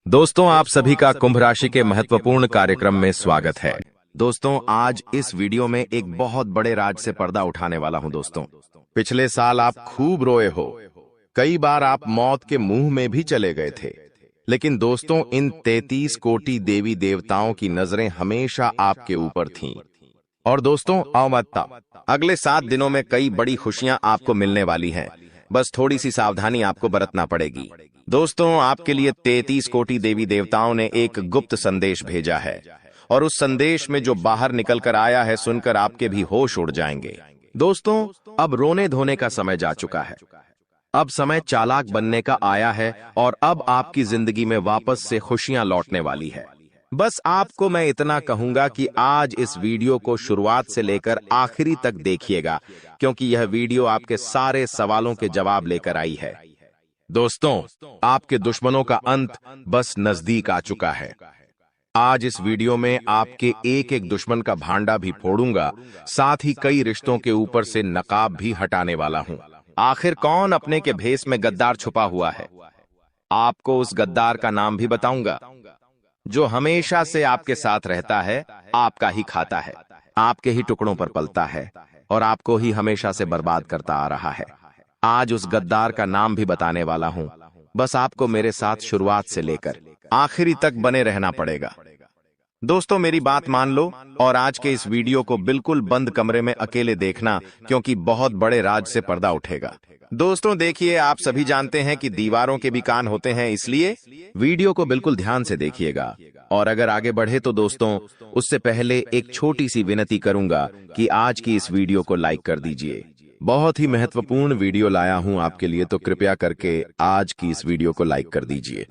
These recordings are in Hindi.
दोस्तों, आप सभी का कुंभ राशि के महत्वपूर्ण कार्यक्रम में स्वागत है। दोस्तों, आज इस वीडियो में एक बहुत बड़े राज से पर्दा उठाने वाला हूं। दोस्तों, पिछले साल आप खूब रोए हो, कई बार आप मौत के मुंह में भी चले गए थे, लेकिन दोस्तों इन 33 कोटि देवी देवताओं की नजरें हमेशा आपके ऊपर थीं। और दोस्तों अवमत्ता, अगले 7 दिनों में कई बड़ी खुशियां आपको मिलने वाली हैं। बस थोड़ी सी सावधानी आपको बरतना पड़ेगी। दोस्तों, आपके लिए 33 कोटि देवी देवताओं ने एक गुप्त संदेश भेजा है, और उस संदेश में जो बाहर निकल कर आया है सुनकर आपके भी होश उड़ जाएंगे। दोस्तों, अब रोने धोने का समय जा चुका है। अब समय चालाक बनने का आया है, और अब आपकी जिंदगी में वापस से खुशियां लौटने वाली है। बस आपको मैं इतना कहूंगा कि आज इस वीडियो को शुरुआत से लेकर आखिरी तक देखिएगा, क्योंकि यह वीडियो आपके सारे सवालों के जवाब लेकर आई है। दोस्तों, आपके दुश्मनों का अंत बस नजदीक आ चुका है। आज इस वीडियो में आपके एक एक दुश्मन का भांडा भी फोड़ूंगा, साथ ही कई रिश्तों के ऊपर से नकाब भी हटाने वाला हूं। आखिर कौन अपने के भेष में गद्दार छुपा हुआ है? आपको उस गद्दार का नाम भी बताऊंगा, जो हमेशा से आपके साथ रहता है, आपका ही खाता है, आपके ही टुकड़ों पर पलता है, और आपको ही हमेशा से बर्बाद करता आ रहा है। आज उस गद्दार का नाम भी बताने वाला हूं। बस आपको मेरे साथ शुरुआत से लेकर आखिरी तक बने रहना पड़ेगा। दोस्तों, मेरी बात मान लो और आज के इस वीडियो को बिल्कुल बंद कमरे में अकेले देखना, क्योंकि बहुत बड़े राज से पर्दा उठेगा। दोस्तों देखिए, आप सभी जानते हैं कि दीवारों के भी कान होते हैं, इसलिए वीडियो को बिल्कुल ध्यान से देखिएगा। और अगर आगे बढ़े तो दोस्तों, उससे पहले एक छोटी सी विनती करूंगा कि आज की इस वीडियो को लाइक कर दीजिए। बहुत ही महत्वपूर्ण वीडियो लाया हूं आपके लिए, तो कृपया करके आज की इस वीडियो को लाइक कर दीजिए।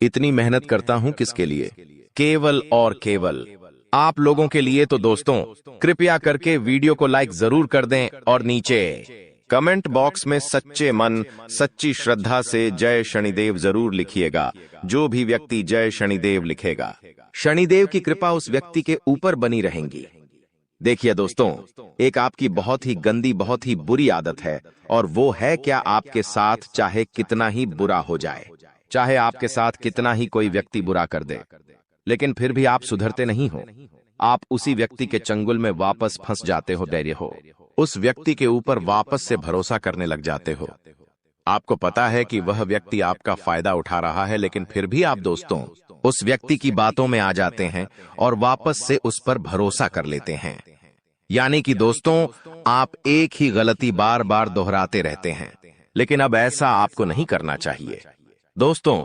इतनी मेहनत करता हूं किसके लिए? केवल और केवल आप लोगों के लिए। तो दोस्तों, कृपया करके वीडियो को लाइक जरूर कर दें, और नीचे कमेंट बॉक्स में सच्चे मन सच्ची श्रद्धा से जय शनिदेव जरूर लिखिएगा। जो भी व्यक्ति जय शनिदेव लिखेगा, शनिदेव की कृपा उस व्यक्ति के ऊपर बनी रहेंगी। देखिए दोस्तों, एक आपकी बहुत ही गंदी, बहुत ही बुरी आदत है, और वो है क्या? आपके साथ चाहे कितना ही बुरा हो जाए, चाहे आपके साथ कितना ही कोई व्यक्ति बुरा कर दे, लेकिन फिर भी आप सुधरते नहीं हो। आप उसी व्यक्ति के चंगुल में वापस फंस जाते हो। धैर्य हो, उस व्यक्ति के ऊपर वापस से भरोसा करने लग जाते हो। आपको पता है कि वह व्यक्ति आपका फायदा उठा रहा है, लेकिन फिर भी आप दोस्तों उस व्यक्ति की बातों में आ जाते हैं और वापस से उस पर भरोसा कर लेते हैं। यानी कि दोस्तों, आप एक ही गलती बार बार दोहराते रहते हैं, लेकिन अब ऐसा आपको नहीं करना चाहिए। दोस्तों,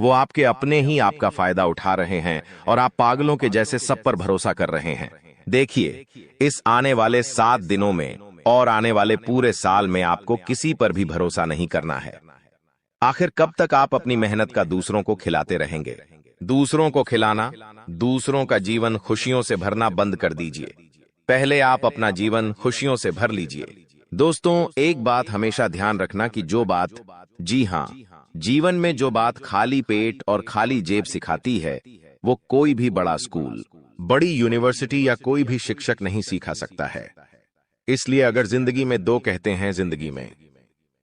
वो आपके अपने ही आपका फायदा उठा रहे हैं, और आप पागलों के जैसे सब पर भरोसा कर रहे हैं। देखिए, इस आने वाले 7 दिनों में और आने वाले पूरे साल में आपको किसी पर भी भरोसा नहीं करना है। आखिर कब तक आप अपनी मेहनत का दूसरों को खिलाते रहेंगे? दूसरों को खिलाना, दूसरों का जीवन खुशियों से भरना बंद कर दीजिए। पहले आप अपना जीवन खुशियों से भर लीजिए। दोस्तों, एक बात हमेशा ध्यान रखना कि जो बात, जी हां, जीवन में जो बात खाली पेट और खाली जेब सिखाती है, वो कोई भी बड़ा स्कूल, बड़ी यूनिवर्सिटी या कोई भी शिक्षक नहीं सिखा सकता है। इसलिए अगर जिंदगी में दो कहते हैं, जिंदगी में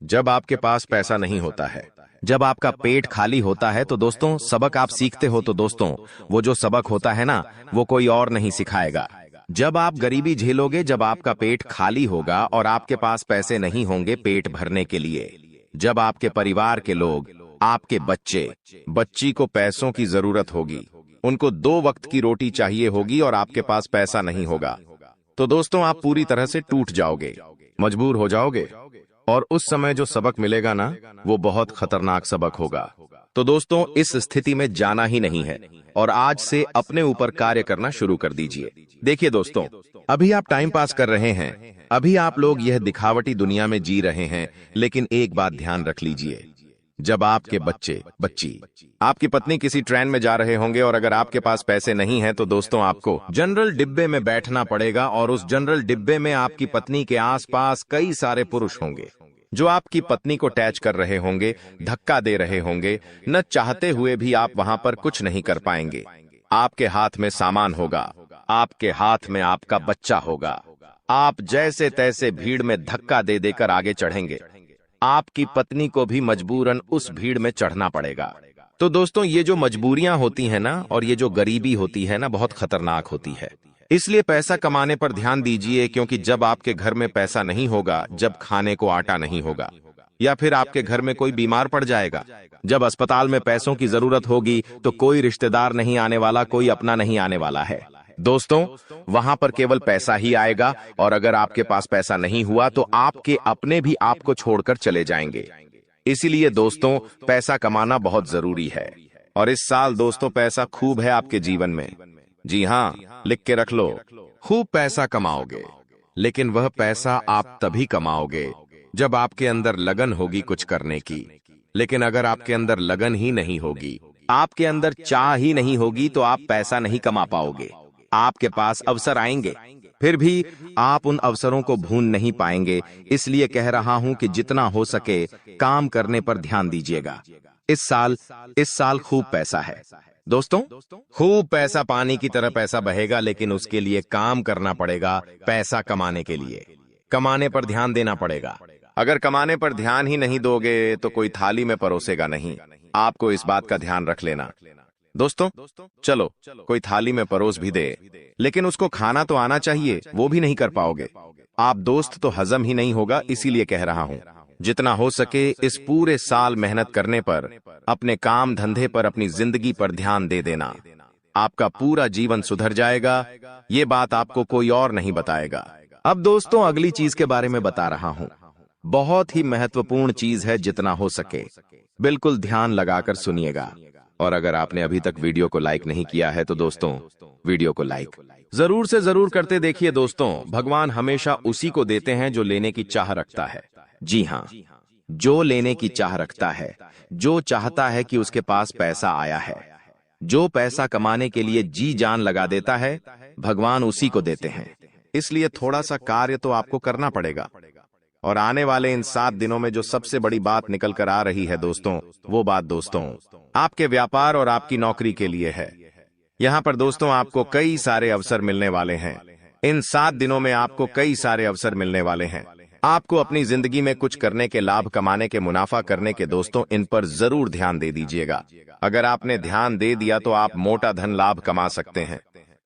जब आपके पास पैसा नहीं होता है, जब आपका पेट खाली होता है, तो दोस्तों सबक आप सीखते हो। तो दोस्तों, वो जो सबक होता है ना, वो कोई और नहीं सिखाएगा। जब आप गरीबी झेलोगे, जब आपका पेट खाली होगा और आपके पास पैसे नहीं होंगे पेट भरने के लिए, जब आपके परिवार के लोग, आपके बच्चे, बच्ची को पैसों की जरूरत होगी, उनको 2 वक्त की रोटी चाहिए होगी, और आपके पास पैसा नहीं होगा, तो दोस्तों आप पूरी तरह से टूट जाओगे, मजबूर हो जाओगे। और उस समय जो सबक मिलेगा ना, वो बहुत खतरनाक सबक होगा। तो दोस्तों, इस स्थिति में जाना ही नहीं है, और आज से अपने ऊपर कार्य करना शुरू कर दीजिए। देखिए दोस्तों, अभी आप टाइम पास कर रहे हैं, अभी आप लोग यह दिखावटी दुनिया में जी रहे हैं, लेकिन एक बात ध्यान रख लीजिए, जब आपके बच्चे, बच्ची, आपकी पत्नी किसी ट्रेन में जा रहे होंगे, और अगर आपके पास पैसे नहीं हैं, तो दोस्तों आपको जनरल डिब्बे में बैठना पड़ेगा, और उस जनरल डिब्बे में आपकी पत्नी के आसपास कई सारे पुरुष होंगे, जो आपकी पत्नी को टैच कर रहे होंगे, धक्का दे रहे होंगे। न चाहते हुए भी आप वहां पर कुछ नहीं कर पाएंगे। आपके हाथ में सामान होगा, आपके हाथ में आपका बच्चा होगा, आप जैसे तैसे भीड़ में धक्का दे देकर आगे चढ़ेंगे। आपकी पत्नी को भी मजबूरन उस भीड़ में चढ़ना पड़ेगा। तो दोस्तों ये जो मजबूरियां होती हैं ना और ये जो गरीबी होती है ना बहुत खतरनाक होती है। इसलिए पैसा कमाने पर ध्यान दीजिए, क्योंकि जब आपके घर में पैसा नहीं होगा, जब खाने को आटा नहीं होगा, या फिर आपके घर में कोई बीमार पड़ जाएगा, जब अस्पताल में पैसों की जरूरत होगी, तो कोई रिश्तेदार नहीं आने वाला, कोई अपना नहीं आने वाला है। दोस्तों वहां पर केवल पैसा ही आएगा, और अगर आपके पास पैसा नहीं हुआ तो आपके अपने भी आपको छोड़कर चले जाएंगे। इसीलिए दोस्तों पैसा कमाना बहुत जरूरी है। और इस साल दोस्तों पैसा खूब है आपके जीवन में। जी हाँ, लिख के रख लो, खूब पैसा कमाओगे। लेकिन वह पैसा आप तभी कमाओगे जब आपके अंदर लगन होगी कुछ करने की। लेकिन अगर आपके अंदर लगन ही नहीं होगी, आपके अंदर चाह ही नहीं होगी, तो आप पैसा नहीं कमा पाओगे। आपके पास अवसर आएंगे, फिर भी आप उन अवसरों को भून नहीं पाएंगे। इसलिए कह रहा हूं कि जितना हो सके काम करने पर ध्यान दीजिएगा। इस साल खूब पैसा है दोस्तों, खूब पैसा पानी की तरह पैसा बहेगा, लेकिन उसके लिए काम करना पड़ेगा। पैसा कमाने के लिए कमाने पर ध्यान देना पड़ेगा। अगर कमाने पर ध्यान ही नहीं दोगे तो कोई थाली में परोसेगा नहीं। आपको इस बात का ध्यान रख लेना। दोस्तों चलो कोई थाली में परोस भी दे, लेकिन उसको खाना तो आना चाहिए, वो भी नहीं कर पाओगे आप दोस्त, तो हजम ही नहीं होगा। इसीलिए कह रहा हूं जितना हो सके इस पूरे साल मेहनत करने पर, अपने काम धंधे पर, अपनी जिंदगी पर ध्यान दे देना। आपका पूरा जीवन सुधर जाएगा। ये बात आपको कोई और नहीं बताएगा। अब दोस्तों अगली चीज के बारे में बता रहा हूं। बहुत ही महत्वपूर्ण चीज है, जितना हो सके बिल्कुल ध्यान लगाकर सुनिएगा। और अगर आपने अभी तक वीडियो को लाइक नहीं किया है तो दोस्तों वीडियो को लाइक जरूर से जरूर करते देखिए। दोस्तों भगवान हमेशा उसी को देते हैं जो लेने की चाह रखता है। जी हाँ, जो लेने की चाह रखता है, जो चाहता है कि उसके पास पैसा आया है, जो पैसा कमाने के लिए जी जान लगा देता है, भगवान उसी को देते हैं। इसलिए थोड़ा सा कार्य तो आपको करना पड़ेगा। और आने वाले इन 7 दिनों में जो सबसे बड़ी बात निकल कर आ रही है दोस्तों, वो बात दोस्तों आपके व्यापार और आपकी नौकरी के लिए है। यहाँ पर दोस्तों आपको कई सारे अवसर मिलने वाले हैं। इन 7 दिनों में आपको कई सारे अवसर मिलने वाले हैं। आपको अपनी जिंदगी में कुछ करने के, लाभ कमाने के, मुनाफा करने के दोस्तों, इन पर जरूर ध्यान दे दीजिएगा। अगर आपने ध्यान दे दिया तो आप मोटा धन लाभ कमा सकते हैं।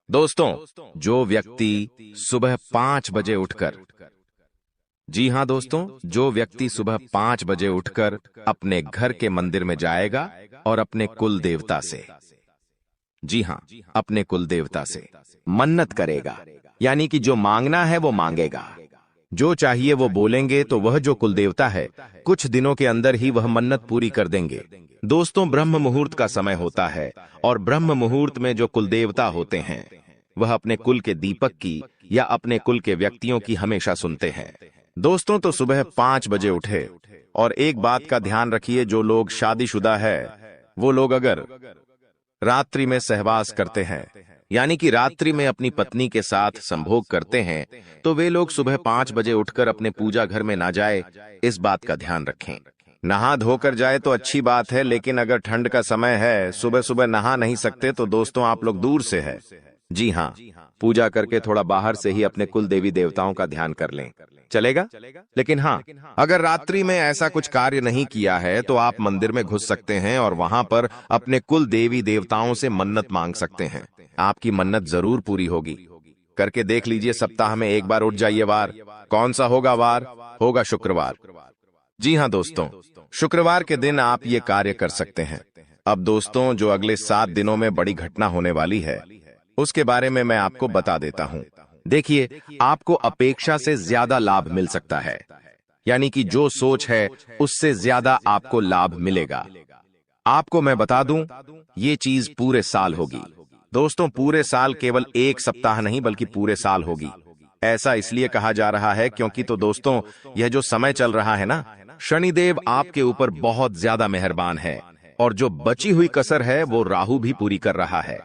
दोस्तों जो व्यक्ति सुबह 5 बजे उठकर, जी हाँ दोस्तों, जो व्यक्ति सुबह 5 बजे उठकर अपने घर के मंदिर में जाएगा और अपने कुल देवता से, जी हाँ, अपने कुल देवता से मन्नत करेगा, यानी कि जो मांगना है वो मांगेगा, जो चाहिए वो बोलेंगे, तो वह जो कुल देवता है कुछ दिनों के अंदर ही वह मन्नत पूरी कर देंगे। दोस्तों ब्रह्म मुहूर्त का समय होता है, और ब्रह्म मुहूर्त में जो कुल देवता होते हैं वह अपने कुल के दीपक की या अपने कुल के व्यक्तियों की हमेशा सुनते हैं। दोस्तों तो सुबह 5 बजे उठे। और एक बात का ध्यान रखिए, जो लोग शादीशुदा है वो लोग अगर रात्रि में सहवास करते हैं, यानी कि रात्रि में अपनी पत्नी के साथ संभोग करते हैं, तो वे लोग सुबह 5 बजे उठकर अपने पूजा घर में ना जाए। इस बात का ध्यान रखें। नहा धोकर जाए तो अच्छी बात है, लेकिन अगर ठंड का समय है, सुबह सुबह नहा नहीं सकते, तो दोस्तों आप लोग दूर से है, जी हाँ, पूजा करके थोड़ा बाहर से ही अपने कुल देवी देवताओं का ध्यान कर लें, चलेगा। लेकिन हाँ, अगर रात्रि में ऐसा कुछ कार्य नहीं किया है तो आप मंदिर में घुस सकते हैं और वहां पर अपने कुल देवी देवताओं से मन्नत मांग सकते हैं। आपकी मन्नत जरूर पूरी होगी। करके देख लीजिए, सप्ताह में एक बार उठ जाइए। वार कौन सा होगा? वार होगा शुक्रवार। जी हाँ दोस्तों, शुक्रवार के दिन आप ये कार्य कर सकते हैं। अब दोस्तों जो अगले 7 दिनों में बड़ी घटना होने वाली है उसके बारे में मैं आपको बता देता हूं। देखिए, आपको अपेक्षा से ज्यादा लाभ मिल सकता है, यानी कि जो सोच है उससे ज्यादा आपको लाभ मिलेगा। आपको मैं बता दूं, ये चीज पूरे साल होगी। दोस्तों पूरे साल, केवल एक सप्ताह नहीं बल्कि पूरे साल होगी। ऐसा इसलिए कहा जा रहा है क्योंकि तो दोस्तों यह जो समय चल रहा है ना, शनिदेव आपके ऊपर बहुत ज्यादा मेहरबान है, और जो बची हुई कसर है वो राहु भी पूरी कर रहा है,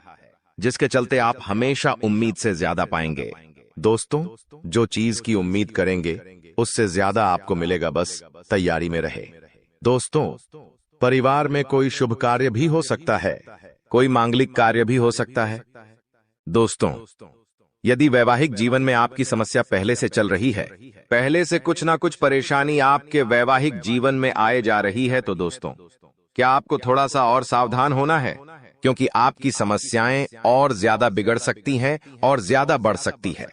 जिसके चलते आप हमेशा उम्मीद से ज्यादा पाएंगे। दोस्तों जो चीज की उम्मीद करेंगे उससे ज्यादा आपको मिलेगा, बस तैयारी में रहे। दोस्तों परिवार में कोई शुभ कार्य भी हो सकता है, कोई मांगलिक कार्य भी हो सकता है। दोस्तों यदि वैवाहिक जीवन में आपकी समस्या पहले से चल रही है, पहले से कुछ ना कुछ परेशानी आपके वैवाहिक जीवन में आए जा रही है, तो दोस्तों क्या आपको थोड़ा सा और सावधान होना है, क्योंकि आपकी समस्याएं और ज्यादा बिगड़ सकती हैं और ज्यादा बढ़ सकती है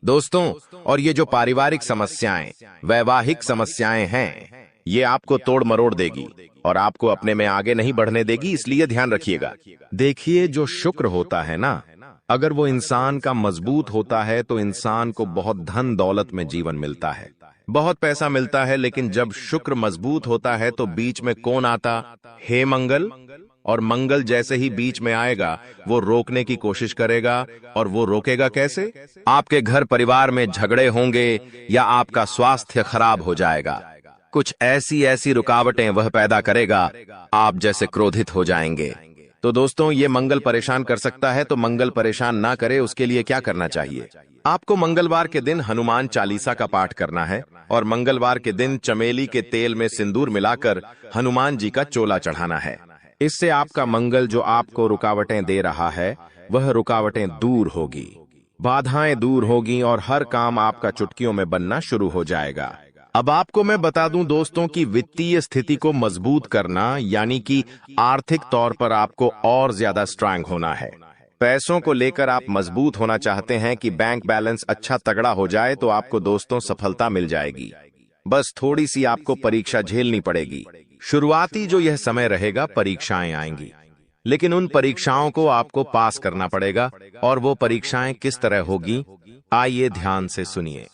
दोस्तों। और ये जो पारिवारिक समस्याएं, वैवाहिक समस्याएं हैं, ये आपको तोड़ मरोड़ देगी और आपको अपने में आगे नहीं बढ़ने देगी, इसलिए ध्यान रखिएगा। देखिए, जो शुक्र होता है ना, अगर वो इंसान का मजबूत होता है तो इंसान को बहुत धन दौलत में जीवन मिलता है, बहुत पैसा मिलता है। लेकिन जब शुक्र मजबूत होता है तो बीच में कौन आता? हे मंगल। और मंगल जैसे ही बीच में आएगा, वो रोकने की कोशिश करेगा। और वो रोकेगा कैसे? आपके घर परिवार में झगड़े होंगे या आपका स्वास्थ्य खराब हो जाएगा। कुछ ऐसी ऐसी रुकावटें वह पैदा करेगा, आप जैसे क्रोधित हो जाएंगे। तो दोस्तों, ये मंगल परेशान कर सकता है, तो मंगल परेशान ना करे, उसके लिए क्या करना चाहिए? आपको मंगलवार के दिन हनुमान चालीसा का पाठ करना है और मंगलवार के दिन चमेली के तेल में सिंदूर मिलाकर हनुमान जी का चोला चढ़ाना है। इससे आपका मंगल जो आपको रुकावटें दे रहा है, वह रुकावटें दूर होगी, बाधाएं दूर होगी और हर काम आपका चुटकियों में बनना शुरू हो जाएगा। अब आपको मैं बता दूं दोस्तों कि वित्तीय स्थिति को मजबूत करना, यानी कि आर्थिक तौर पर आपको और ज्यादा स्ट्रांग होना है। पैसों को लेकर आप मजबूत होना चाहते हैं कि बैंक बैलेंस अच्छा तगड़ा हो जाए, तो आपको दोस्तों सफलता मिल जाएगी। बस थोड़ी सी आपको परीक्षा झेलनी पड़ेगी। शुरुआती जो यह समय रहेगा, परीक्षाएं आएंगी, लेकिन उन परीक्षाओं को आपको पास करना पड़ेगा। और वो परीक्षाएं किस तरह होगी, आइए ध्यान से सुनिए।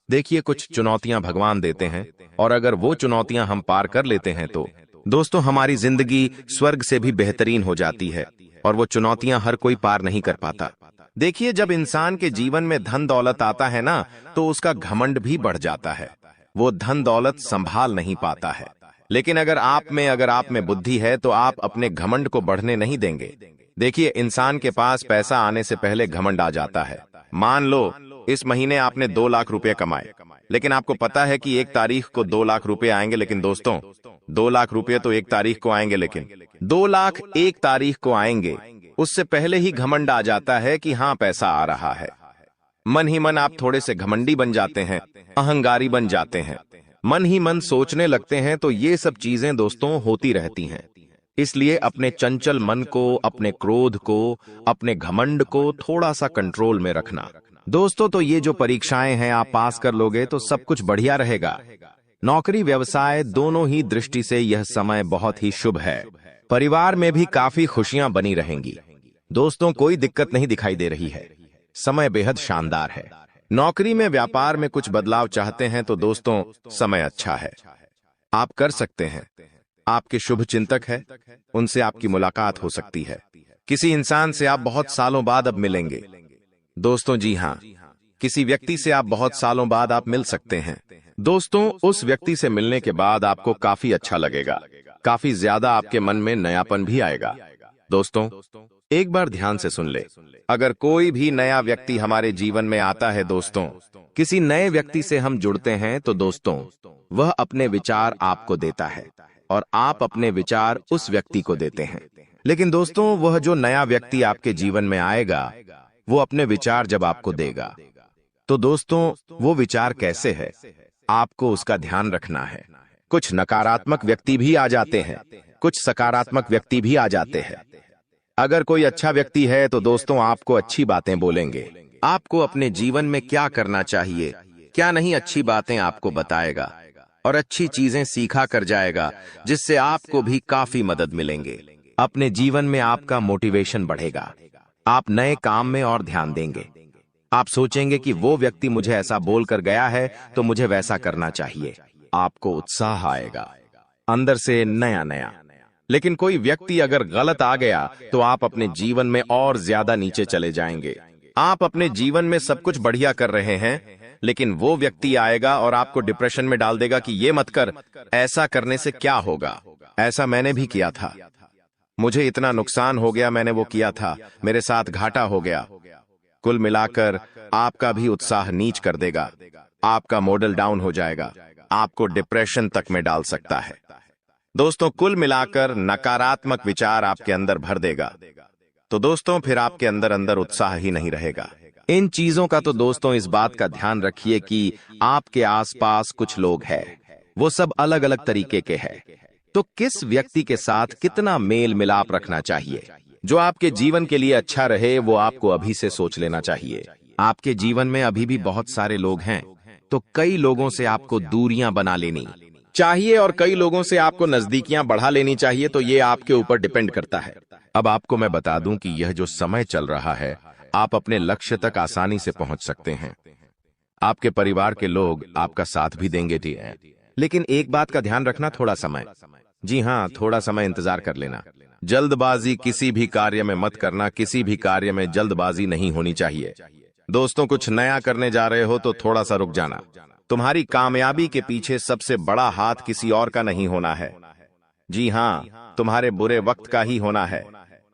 देखिए, कुछ चुनौतियां भगवान देते हैं और अगर वो चुनौतियां हम पार कर लेते हैं तो दोस्तों हमारी जिंदगी स्वर्ग से भी बेहतरीन हो जाती है। और वो चुनौतियां हर कोई पार नहीं कर पाता। देखिए, जब इंसान के जीवन में धन दौलत आता है ना, तो उसका घमंड भी बढ़ जाता है। वो धन दौलत संभाल नहीं पाता है। लेकिन अगर आप में बुद्धि है तो आप अपने घमंड को बढ़ने नहीं देंगे। देखिए, इंसान के पास पैसा आने से पहले घमंड आ जाता है। मान लो इस महीने आपने 2 लाख रुपए कमाए, लेकिन आपको पता है कि 1 तारीख को 2 लाख रुपए आएंगे। लेकिन दोस्तों, 2 लाख रुपए तो 1 तारीख को आएंगे, लेकिन 2 लाख 1 तारीख को आएंगे, उससे पहले ही घमंड आ जाता है कि हाँ, पैसा आ रहा है। मन ही मन आप थोड़े से घमंडी बन जाते हैं, अहंकारी बन जाते हैं, मन ही मन सोचने लगते हैं। तो ये सब चीजें दोस्तों होती रहती हैं। इसलिए अपने चंचल मन को, अपने क्रोध को, अपने घमंड को थोड़ा सा कंट्रोल में रखना दोस्तों। तो ये जो परीक्षाएं हैं, आप पास कर लोगे तो सब कुछ बढ़िया रहेगा। नौकरी व्यवसाय दोनों ही दृष्टि से यह समय बहुत ही शुभ है। परिवार में भी काफी खुशियां बनी रहेंगी दोस्तों, कोई दिक्कत नहीं दिखाई दे रही है। समय बेहद शानदार है। नौकरी में, व्यापार में कुछ बदलाव चाहते हैं तो दोस्तों समय अच्छा है, आप कर सकते हैं। आपके शुभ चिंतक है, उनसे आपकी मुलाकात हो सकती है। किसी इंसान से आप बहुत सालों बाद अब मिलेंगे दोस्तों। जी हाँ, किसी व्यक्ति से आप बहुत सालों बाद आप मिल सकते हैं दोस्तों। उस व्यक्ति से मिलने के बाद आपको काफी अच्छा लगेगा, काफी ज्यादा आपके मन में नयापन भी आएगा। दोस्तों, एक बार ध्यान से सुन ले, अगर कोई भी नया व्यक्ति हमारे जीवन में आता है दोस्तों, किसी नए व्यक्ति से हम जुड़ते हैं तो दोस्तों वह अपने विचार आपको देता है और आप अपने विचार उस व्यक्ति को देते हैं। लेकिन दोस्तों, वह जो नया व्यक्ति आपके जीवन में आएगा, वो अपने विचार जब आपको देगा, तो दोस्तों वो विचार कैसे है, आपको उसका ध्यान रखना है। कुछ नकारात्मक व्यक्ति भी आ जाते हैं, कुछ सकारात्मक व्यक्ति भी आ जाते हैं। अगर कोई अच्छा व्यक्ति है तो दोस्तों आपको अच्छी बातें बोलेंगे, आपको अपने जीवन में क्या करना चाहिए, क्या नहीं, अच्छी बातें आपको बताएगा और अच्छी चीजें सीखा कर जाएगा, जिससे आपको भी काफी मदद मिलेंगे। अपने जीवन में आपका मोटिवेशन बढ़ेगा, आप नए काम में और ध्यान देंगे। आप सोचेंगे कि वो व्यक्ति मुझे ऐसा बोलकर गया है तो मुझे वैसा करना चाहिए। आपको उत्साह आएगा अंदर से नया नया। लेकिन कोई व्यक्ति अगर गलत आ गया तो आप अपने जीवन में और ज्यादा नीचे चले जाएंगे। आप अपने जीवन में सब कुछ बढ़िया कर रहे हैं, लेकिन वो व्यक्ति आएगा और आपको डिप्रेशन में डाल देगा कि ये मत कर, ऐसा करने से क्या होगा, ऐसा मैंने भी किया था, मुझे इतना नुकसान हो गया, मैंने वो किया था, मेरे साथ घाटा हो गया। कुल मिलाकर आपका भी उत्साह नीच कर देगा, आपका मॉडल डाउन हो जाएगा, आपको डिप्रेशन तक में डाल सकता है। दोस्तों, कुल मिलाकर नकारात्मक विचार आपके अंदर भर देगा, तो दोस्तों फिर आपके अंदर अंदर उत्साह ही नहीं रहेगा। इन चीजों का तो दोस्तों इस बात का ध्यान रखिए कि आपके आसपास कुछ लोग हैं, वो सब अलग अलग तरीके के हैं। तो किस व्यक्ति के साथ कितना मेल मिलाप रखना चाहिए जो आपके जीवन के लिए अच्छा रहे, वो आपको अभी से सोच लेना चाहिए। आपके जीवन में अभी भी बहुत सारे लोग हैं, तो कई लोगों से आपको दूरियां बना लेनी चाहिए और कई लोगों से आपको नजदीकियां बढ़ा लेनी चाहिए। तो ये आपके ऊपर डिपेंड करता है। अब आपको मैं बता दूं कि यह जो समय चल रहा है, आप अपने लक्ष्य तक आसानी से पहुंच सकते हैं। आपके परिवार के लोग आपका साथ भी देंगे, लेकिन एक बात का ध्यान रखना, थोड़ा समय, जी हाँ, थोड़ा समय इंतजार कर लेना। जल्दबाजी किसी भी कार्य में मत करना। किसी भी कार्य में जल्दबाजी नहीं होनी चाहिए। दोस्तों, कुछ नया करने जा रहे हो तो थोड़ा सा रुक जाना। तुम्हारी कामयाबी के पीछे सबसे बड़ा हाथ किसी और का नहीं होना है, जी हाँ, तुम्हारे बुरे वक्त का ही होना है।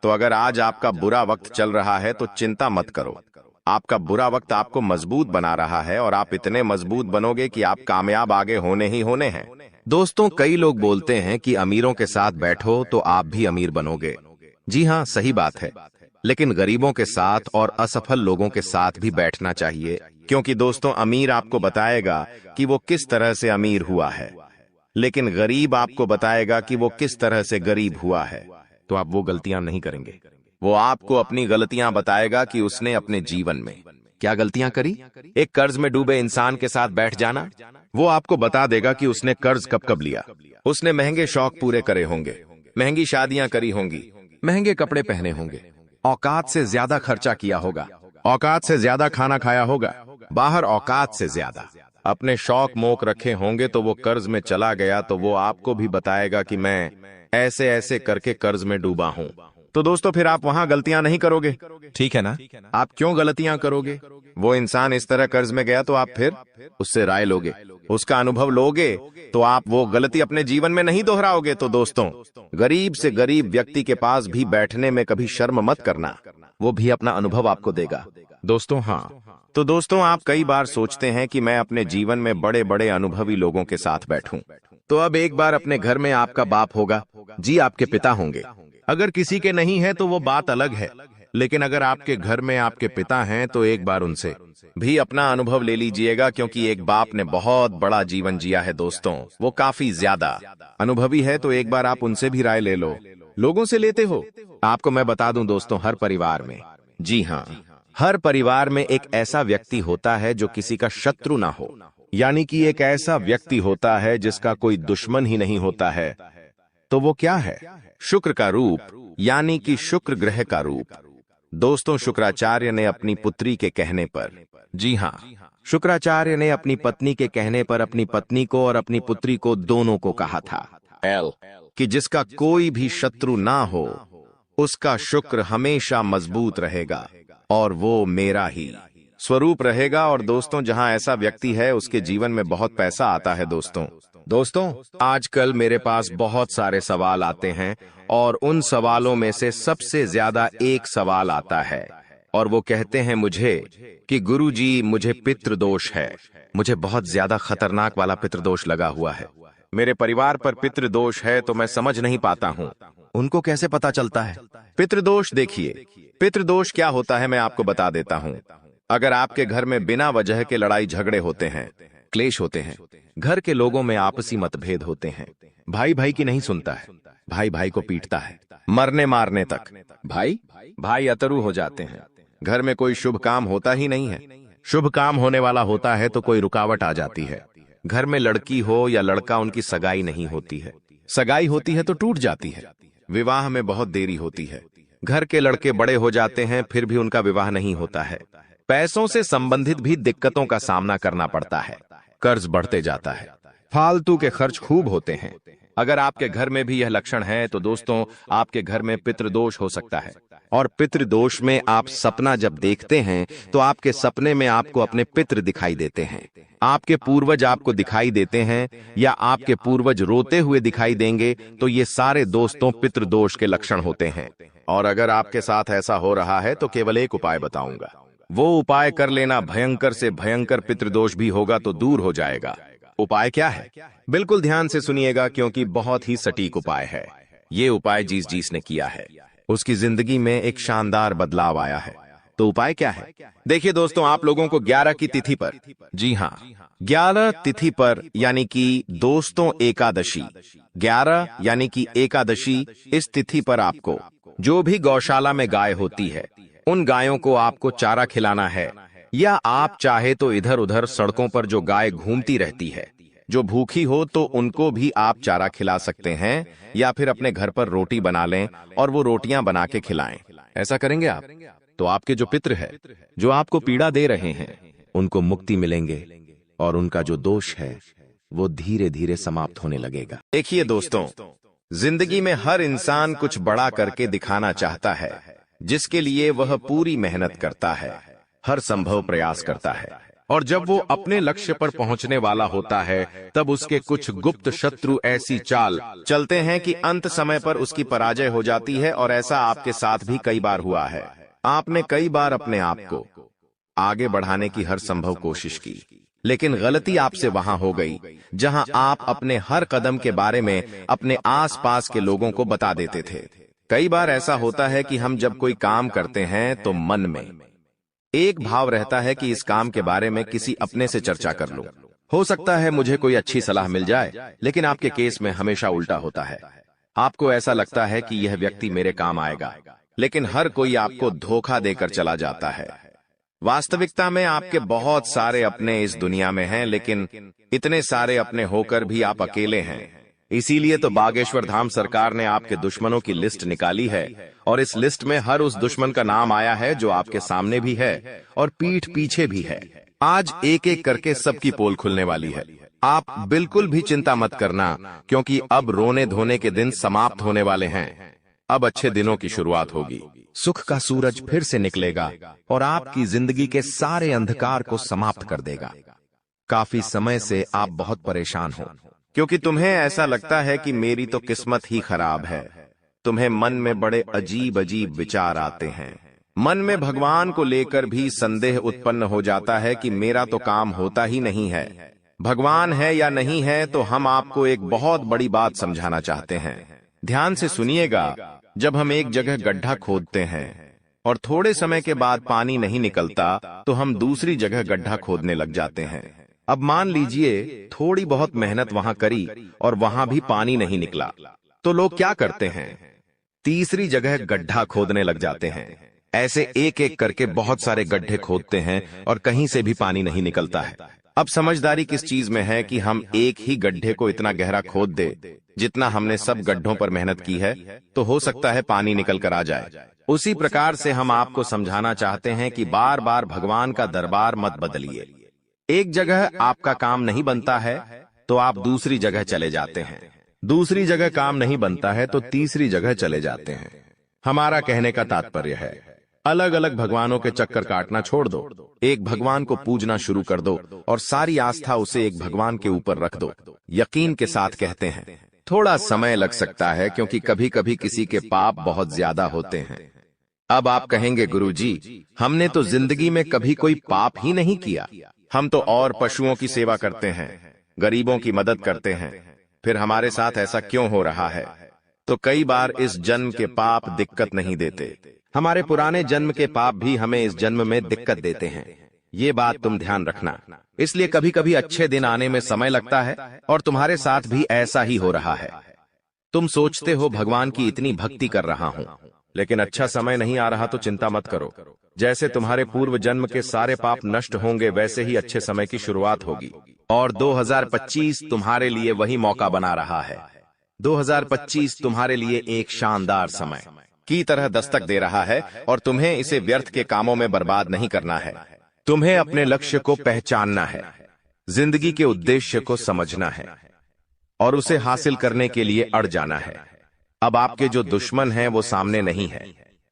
तो अगर आज आपका बुरा वक्त चल रहा है तो चिंता मत करो। आपका बुरा वक्त आपको मजबूत बना रहा है और आप इतने मजबूत बनोगे कि आप कामयाब आगे होने ही होने हैं। दोस्तों, कई लोग बोलते हैं कि अमीरों के साथ बैठो तो आप भी अमीर बनोगे। जी हाँ, सही बात है, लेकिन गरीबों के साथ और असफल लोगों के साथ भी बैठना चाहिए, क्योंकि दोस्तों, अमीर आपको बताएगा कि वो किस तरह से अमीर हुआ है, लेकिन गरीब आपको बताएगा कि वो किस तरह से गरीब हुआ है। तो आप वो गलतियां नहीं करेंगे। वो आपको अपनी गलतियां बताएगा कि उसने अपने जीवन में क्या गलतियां करी। एक कर्ज में डूबे इंसान के साथ बैठ जाना, वो आपको बता देगा कि उसने कर्ज कब कब लिया। उसने महंगे शौक पूरे करे होंगे, महंगी शादियां करी होंगी, महंगे कपड़े पहने होंगे, औकात से ज्यादा खर्चा किया होगा, औकात से ज्यादा खाना खाया होगा, बाहर औकात से ज्यादा अपने शौक मोक रखे होंगे। तो वो कर्ज में चला गया तो वो आपको भी बताएगा कि मैं ऐसे ऐसे करके कर्ज में डूबा हूं। तो दोस्तों, फिर आप वहां गलतियां नहीं करोगे, ठीक है ना? आप क्यों गलतियां करोगे? वो इंसान इस तरह कर्ज में गया तो आप फिर उससे राय लोगे, उसका अनुभव लोगे, तो आप वो गलती अपने जीवन में नहीं दोहराओगे। तो दोस्तों, गरीब से गरीब व्यक्ति के पास भी बैठने में कभी शर्म मत करना, वो भी अपना अनुभव आपको देगा। दोस्तों, हाँ, तो दोस्तों, आप कई बार सोचते हैं कि मैं अपने जीवन में बड़े बड़े अनुभवी लोगों के साथ बैठूं। तो अब एक बार अपने घर में आपका बाप होगा, जी, आपके पिता होंगे। अगर किसी के नहीं है तो वो बात अलग है, लेकिन अगर आपके घर में आपके पिता हैं तो एक बार उनसे भी अपना अनुभव ले लीजिएगा, क्योंकि एक बाप ने बहुत बड़ा जीवन जिया है दोस्तों, वो काफी ज्यादा अनुभवी है। तो एक बार आप उनसे भी राय ले लो। लोगों से लेते हो? आपको मैं बता दूं दोस्तों, हर परिवार में, जी हाँ, हर परिवार में एक ऐसा व्यक्ति होता है जो किसी का शत्रु ना हो, यानी कि एक ऐसा व्यक्ति होता है जिसका कोई दुश्मन ही नहीं होता है। तो वो क्या है? शुक्र का रूप, यानी कि शुक्र ग्रह का रूप। दोस्तों, शुक्राचार्य ने अपनी पुत्री के कहने पर, जी हाँ, शुक्राचार्य ने अपनी पत्नी के कहने पर अपनी पत्नी को और अपनी पुत्री को दोनों को कहा था कि जिसका कोई भी शत्रु ना हो, उसका शुक्र हमेशा मजबूत रहेगा और वो मेरा ही स्वरूप रहेगा। और दोस्तों, जहां ऐसा व्यक्ति है उसके जीवन में बहुत पैसा आता है। दोस्तों, आजकल मेरे पास बहुत सारे सवाल आते हैं और उन सवालों में से सबसे ज्यादा एक सवाल आता है और वो कहते हैं मुझे कि गुरुजी, मुझे पितृदोष है, मुझे बहुत ज्यादा खतरनाक वाला पितृदोष लगा हुआ है, मेरे परिवार पर पितृदोष है, तो मैं समझ नहीं पाता हूँ। उनको कैसे पता चलता है पितृदोष? देखिए, पितृदोष क्या होता है मैं आपको बता देता हूँ। अगर आपके घर में बिना वजह के लड़ाई झगड़े होते हैं, क्लेश होते हैं, घर के लोगों में आपसी मतभेद होते हैं, भाई भाई की नहीं सुनता है, भाई भाई को पीटता है, मरने मारने तक भाई अतरू हो जाते हैं, घर में कोई शुभ काम होता ही नहीं है, शुभ काम होने वाला होता है तो कोई रुकावट आ जाती है, घर में लड़की हो या लड़का, उनकी सगाई नहीं होती है, सगाई होती है तो टूट जाती है, विवाह में बहुत देरी होती है, घर के लड़के बड़े हो जाते हैं फिर भी उनका विवाह नहीं होता है, पैसों से संबंधित भी दिक्कतों का सामना करना पड़ता है, कर्ज बढ़ते जाता है, फालतू के खर्च खूब होते हैं। अगर आपके घर में भी यह लक्षण है तो दोस्तों, आपके घर में पितृदोष हो सकता है। और पितृदोष में आप सपना जब देखते हैं तो आपके सपने में आपको अपने पितृ दिखाई देते हैं, आपके पूर्वज आपको दिखाई देते हैं या आपके पूर्वज रोते हुए दिखाई देंगे, तो ये सारे दोस्तों पितृदोष के लक्षण होते हैं। और अगर आपके साथ ऐसा हो रहा है तो केवल एक उपाय बताऊंगा, वो उपाय कर लेना, भयंकर से भयंकर पितृदोष भी होगा तो दूर हो जाएगा। उपाय क्या है? बिल्कुल ध्यान से सुनिएगा, क्योंकि बहुत ही सटीक उपाय है। ये उपाय जिस ने किया है उसकी जिंदगी में एक शानदार बदलाव आया है। तो उपाय क्या है? देखिए दोस्तों, आप लोगों को 11 की तिथि पर, जी हाँ, 11 तिथि पर यानी कि दोस्तों एकादशी, 11 यानी कि एकादशी, इस तिथि पर आपको जो भी गौशाला में गाय होती है उन गायों को आपको चारा खिलाना है। या आप चाहे तो इधर उधर सड़कों पर जो गाय घूमती रहती है, जो भूखी हो, तो उनको भी आप चारा खिला सकते हैं। या फिर अपने घर पर रोटी बना लें और वो रोटियां बना के खिलाएं। ऐसा करेंगे आप तो आपके जो पितृ है, जो आपको पीड़ा दे रहे हैं, उनको मुक्ति मिलेंगे और उनका जो दोष है वो धीरे धीरे समाप्त होने लगेगा। देखिए दोस्तों, जिंदगी में हर इंसान कुछ बड़ा करके दिखाना चाहता है, जिसके लिए वह पूरी मेहनत करता है, हर संभव प्रयास करता है। और जब वो अपने लक्ष्य पर पहुंचने वाला होता है, तब उसके कुछ गुप्त शत्रु ऐसी चाल चलते हैं कि अंत समय पर उसकी पराजय हो जाती है। और ऐसा आपके साथ भी कई बार हुआ है। आपने कई बार अपने आप को आगे बढ़ाने की हर संभव कोशिश की, लेकिन गलती आपसे वहां हो गई जहां आप अपने हर कदम के बारे में अपने आसपास के लोगों को बता देते थे। कई बार ऐसा होता है कि हम जब कोई काम करते हैं तो मन में एक भाव रहता है कि इस काम के बारे में किसी अपने से चर्चा कर लूं, हो सकता है मुझे कोई अच्छी सलाह मिल जाए। लेकिन आपके केस में हमेशा उल्टा होता है। आपको ऐसा लगता है कि यह व्यक्ति मेरे काम आएगा, लेकिन हर कोई आपको धोखा देकर चला जाता है। वास्तविकता में आपके बहुत सारे अपने इस दुनिया में हैं, लेकिन इतने सारे अपने होकर भी आप अकेले हैं। इसीलिए तो बागेश्वर धाम सरकार ने आपके दुश्मनों की लिस्ट निकाली है, और इस लिस्ट में हर उस दुश्मन का नाम आया है जो आपके सामने भी है और पीठ पीछे भी है। आज एक एक करके सबकी पोल खुलने वाली है। आप बिल्कुल भी चिंता मत करना, क्योंकि अब रोने धोने के दिन समाप्त होने वाले हैं। अब अच्छे दिनों की शुरुआत होगी। सुख का सूरज फिर से निकलेगा और आपकी जिंदगी के सारे अंधकार को समाप्त कर देगा। काफी समय से आप बहुत परेशान हो, क्योंकि तुम्हें ऐसा लगता है कि मेरी तो किस्मत ही खराब है। तुम्हें मन में बड़े अजीब अजीब विचार आते हैं। मन में भगवान को लेकर भी संदेह उत्पन्न हो जाता है कि मेरा तो काम होता ही नहीं है। भगवान है या नहीं है, तो हम आपको एक बहुत बड़ी बात समझाना चाहते हैं। ध्यान से सुनिएगा। जब हम एक जगह गड्ढा खोदते हैं और थोड़े समय के बाद पानी नहीं निकलता, तो हम दूसरी जगह गड्ढा खोदने लग जाते हैं। अब मान लीजिए थोड़ी बहुत मेहनत वहां करी और वहां भी पानी नहीं निकला, तो लोग क्या करते हैं? तीसरी जगह गड्ढा खोदने लग जाते हैं। ऐसे एक एक करके बहुत सारे गड्ढे खोदते हैं और कहीं से भी पानी नहीं निकलता है। अब समझदारी किस चीज में है कि हम एक ही गड्ढे को इतना गहरा खोद दे जितना हमने सब गड्ढों पर मेहनत की है, तो हो सकता है पानी निकल कर आ जाए। उसी प्रकार से हम आपको समझाना चाहते हैं कि बार बार भगवान का दरबार मत बदलिए। एक जगह आपका काम नहीं बनता है तो आप दूसरी जगह चले जाते हैं, दूसरी जगह काम नहीं बनता है तो तीसरी जगह चले जाते हैं। हमारा कहने का तात्पर्य है, अलग अलग भगवानों के चक्कर काटना छोड़ दो, एक भगवान को पूजना शुरू कर दो और सारी आस्था उसे एक भगवान के ऊपर रख दो। यकीन के साथ कहते हैं, थोड़ा समय लग सकता है क्योंकि कभी कभी किसी के पाप बहुत ज्यादा होते हैं। अब आप कहेंगे, गुरुजी, हमने तो जिंदगी में कभी कोई पाप ही नहीं किया। हम तो और पशुओं की सेवा करते हैं, गरीबों की मदद करते हैं, फिर हमारे साथ ऐसा क्यों हो रहा है? तो कई बार इस जन्म के पाप दिक्कत नहीं देते, हमारे पुराने जन्म के पाप भी हमें इस जन्म में दिक्कत देते हैं। ये बात तुम ध्यान रखना। इसलिए कभी कभी अच्छे दिन आने में समय लगता है और तुम्हारे साथ भी ऐसा ही हो रहा है। तुम सोचते हो भगवान की इतनी भक्ति कर रहा हूं, लेकिन अच्छा समय नहीं आ रहा तो चिंता मत करो। जैसे तुम्हारे पूर्व जन्म के सारे पाप नष्ट होंगे, वैसे ही अच्छे समय की शुरुआत होगी। और 2025 तुम्हारे लिए वही मौका बना रहा है। 2025 तुम्हारे लिए एक शानदार समय की तरह दस्तक दे रहा है और तुम्हें इसे व्यर्थ के कामों में बर्बाद नहीं करना है। तुम्हें अपने लक्ष्य को पहचानना है, जिंदगी के उद्देश्य को समझना है और उसे हासिल करने के लिए अड़ जाना है। अब आपके जो दुश्मन हैं वो सामने नहीं है,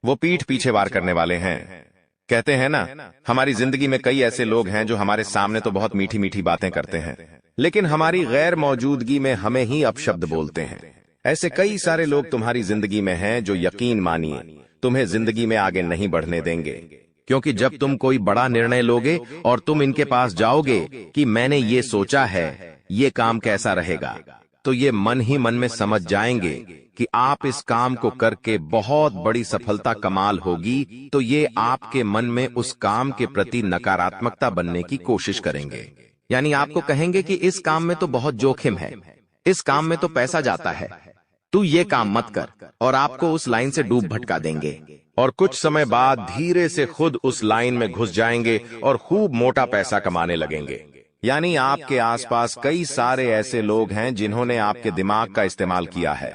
वो पीठ पीछे वार करने वाले हैं। कहते हैं ना, हमारी जिंदगी में कई ऐसे लोग हैं जो हमारे सामने तो बहुत मीठी मीठी बातें करते हैं, लेकिन हमारी गैर मौजूदगी में हमें ही अपशब्द बोलते हैं। ऐसे कई सारे लोग तुम्हारी जिंदगी में हैं जो यकीन मानिए तुम्हें जिंदगी में आगे नहीं बढ़ने देंगे, क्योंकि जब तुम कोई बड़ा निर्णय लोगे और तुम इनके पास जाओगे कि मैंने ये सोचा है, ये काम कैसा रहेगा, तो ये मन ही मन में समझ जाएंगे कि आप इस काम को करके बहुत बड़ी सफलता कमाल होगी, तो ये आपके मन में उस काम के प्रति नकारात्मकता बनने की कोशिश करेंगे। यानी आपको कहेंगे कि इस काम में तो बहुत जोखिम है, इस काम में तो पैसा जाता है, तू ये काम मत कर, और आपको उस लाइन से डूब भटका देंगे। और कुछ समय बाद धीरे से खुद उस लाइन में घुस जाएंगे और खूब मोटा पैसा कमाने लगेंगे। यानी आपके आसपास कई सारे ऐसे लोग हैं जिन्होंने आपके दिमाग का इस्तेमाल किया है,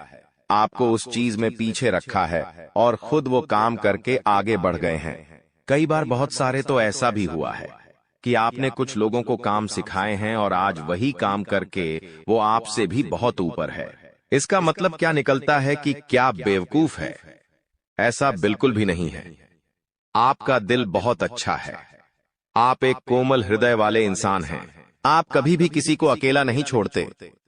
आपको उस चीज में पीछे रखा है और खुद वो काम करके आगे बढ़ गए हैं। कई बार बहुत सारे तो ऐसा भी हुआ है कि आपने कुछ लोगों को काम सिखाए हैं और आज वही काम करके वो आपसे भी बहुत ऊपर है। इसका मतलब क्या निकलता है कि क्या बेवकूफ है? ऐसा बिल्कुल भी नहीं है। आपका दिल बहुत अच्छा है, आप एक कोमल हृदय वाले इंसान हैं। आप कभी भी किसी को अकेला नहीं छोड़ते,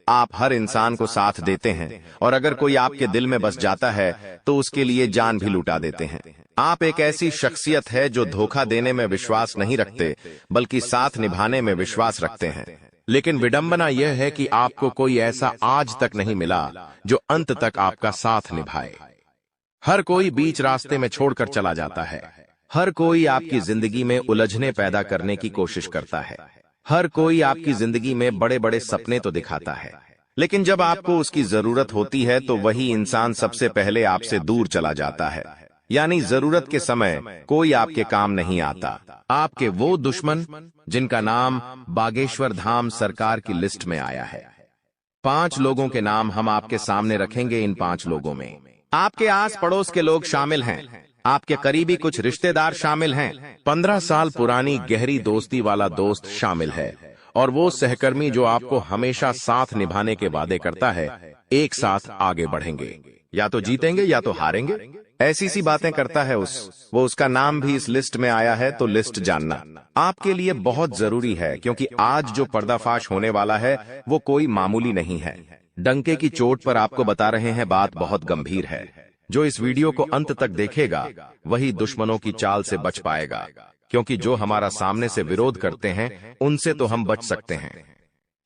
आप हर इंसान को साथ देते हैं, और अगर कोई आपके दिल में बस जाता है तो उसके लिए जान भी लुटा देते हैं। आप एक ऐसी शख्सियत है जो धोखा देने में विश्वास नहीं रखते, बल्कि साथ निभाने में विश्वास रखते हैं। लेकिन विडंबना यह है कि आपको कोई ऐसा आज तक नहीं मिला जो अंत तक आपका साथ निभाए। हर कोई बीच रास्ते में छोड़कर चला जाता है, हर कोई आपकी जिंदगी में उलझने पैदा करने की कोशिश करता है, हर कोई आपकी जिंदगी में बड़े बड़े सपने तो दिखाता है, लेकिन जब आपको उसकी जरूरत होती है तो वही इंसान सबसे पहले आपसे दूर चला जाता है। यानी जरूरत के समय कोई आपके काम नहीं आता। आपके वो दुश्मन जिनका नाम बागेश्वर धाम सरकार की लिस्ट में आया है। 5 लोगों के नाम हम आपके सामने रखेंगे। इन 5 लोगों में आपके आस पड़ोस के लोग शामिल हैं, आपके करीबी कुछ रिश्तेदार शामिल हैं, 15 साल पुरानी गहरी दोस्ती वाला दोस्त शामिल है, और वो सहकर्मी जो आपको हमेशा साथ निभाने के वादे करता है। एक साथ आगे बढ़ेंगे, या तो जीतेंगे या तो हारेंगे, ऐसी सी बातें करता है वो उसका नाम भी इस लिस्ट में आया है। तो लिस्ट जानना आपके लिए बहुत जरूरी है, क्योंकि आज जो पर्दाफाश होने वाला है वो कोई मामूली नहीं है। डंके की चोट पर आपको बता रहे हैं, बात बहुत गंभीर है। जो इस वीडियो को अंत तक देखेगा वही दुश्मनों की चाल से बच पाएगा, क्योंकि जो हमारा सामने से विरोध करते हैं उनसे तो हम बच सकते हैं,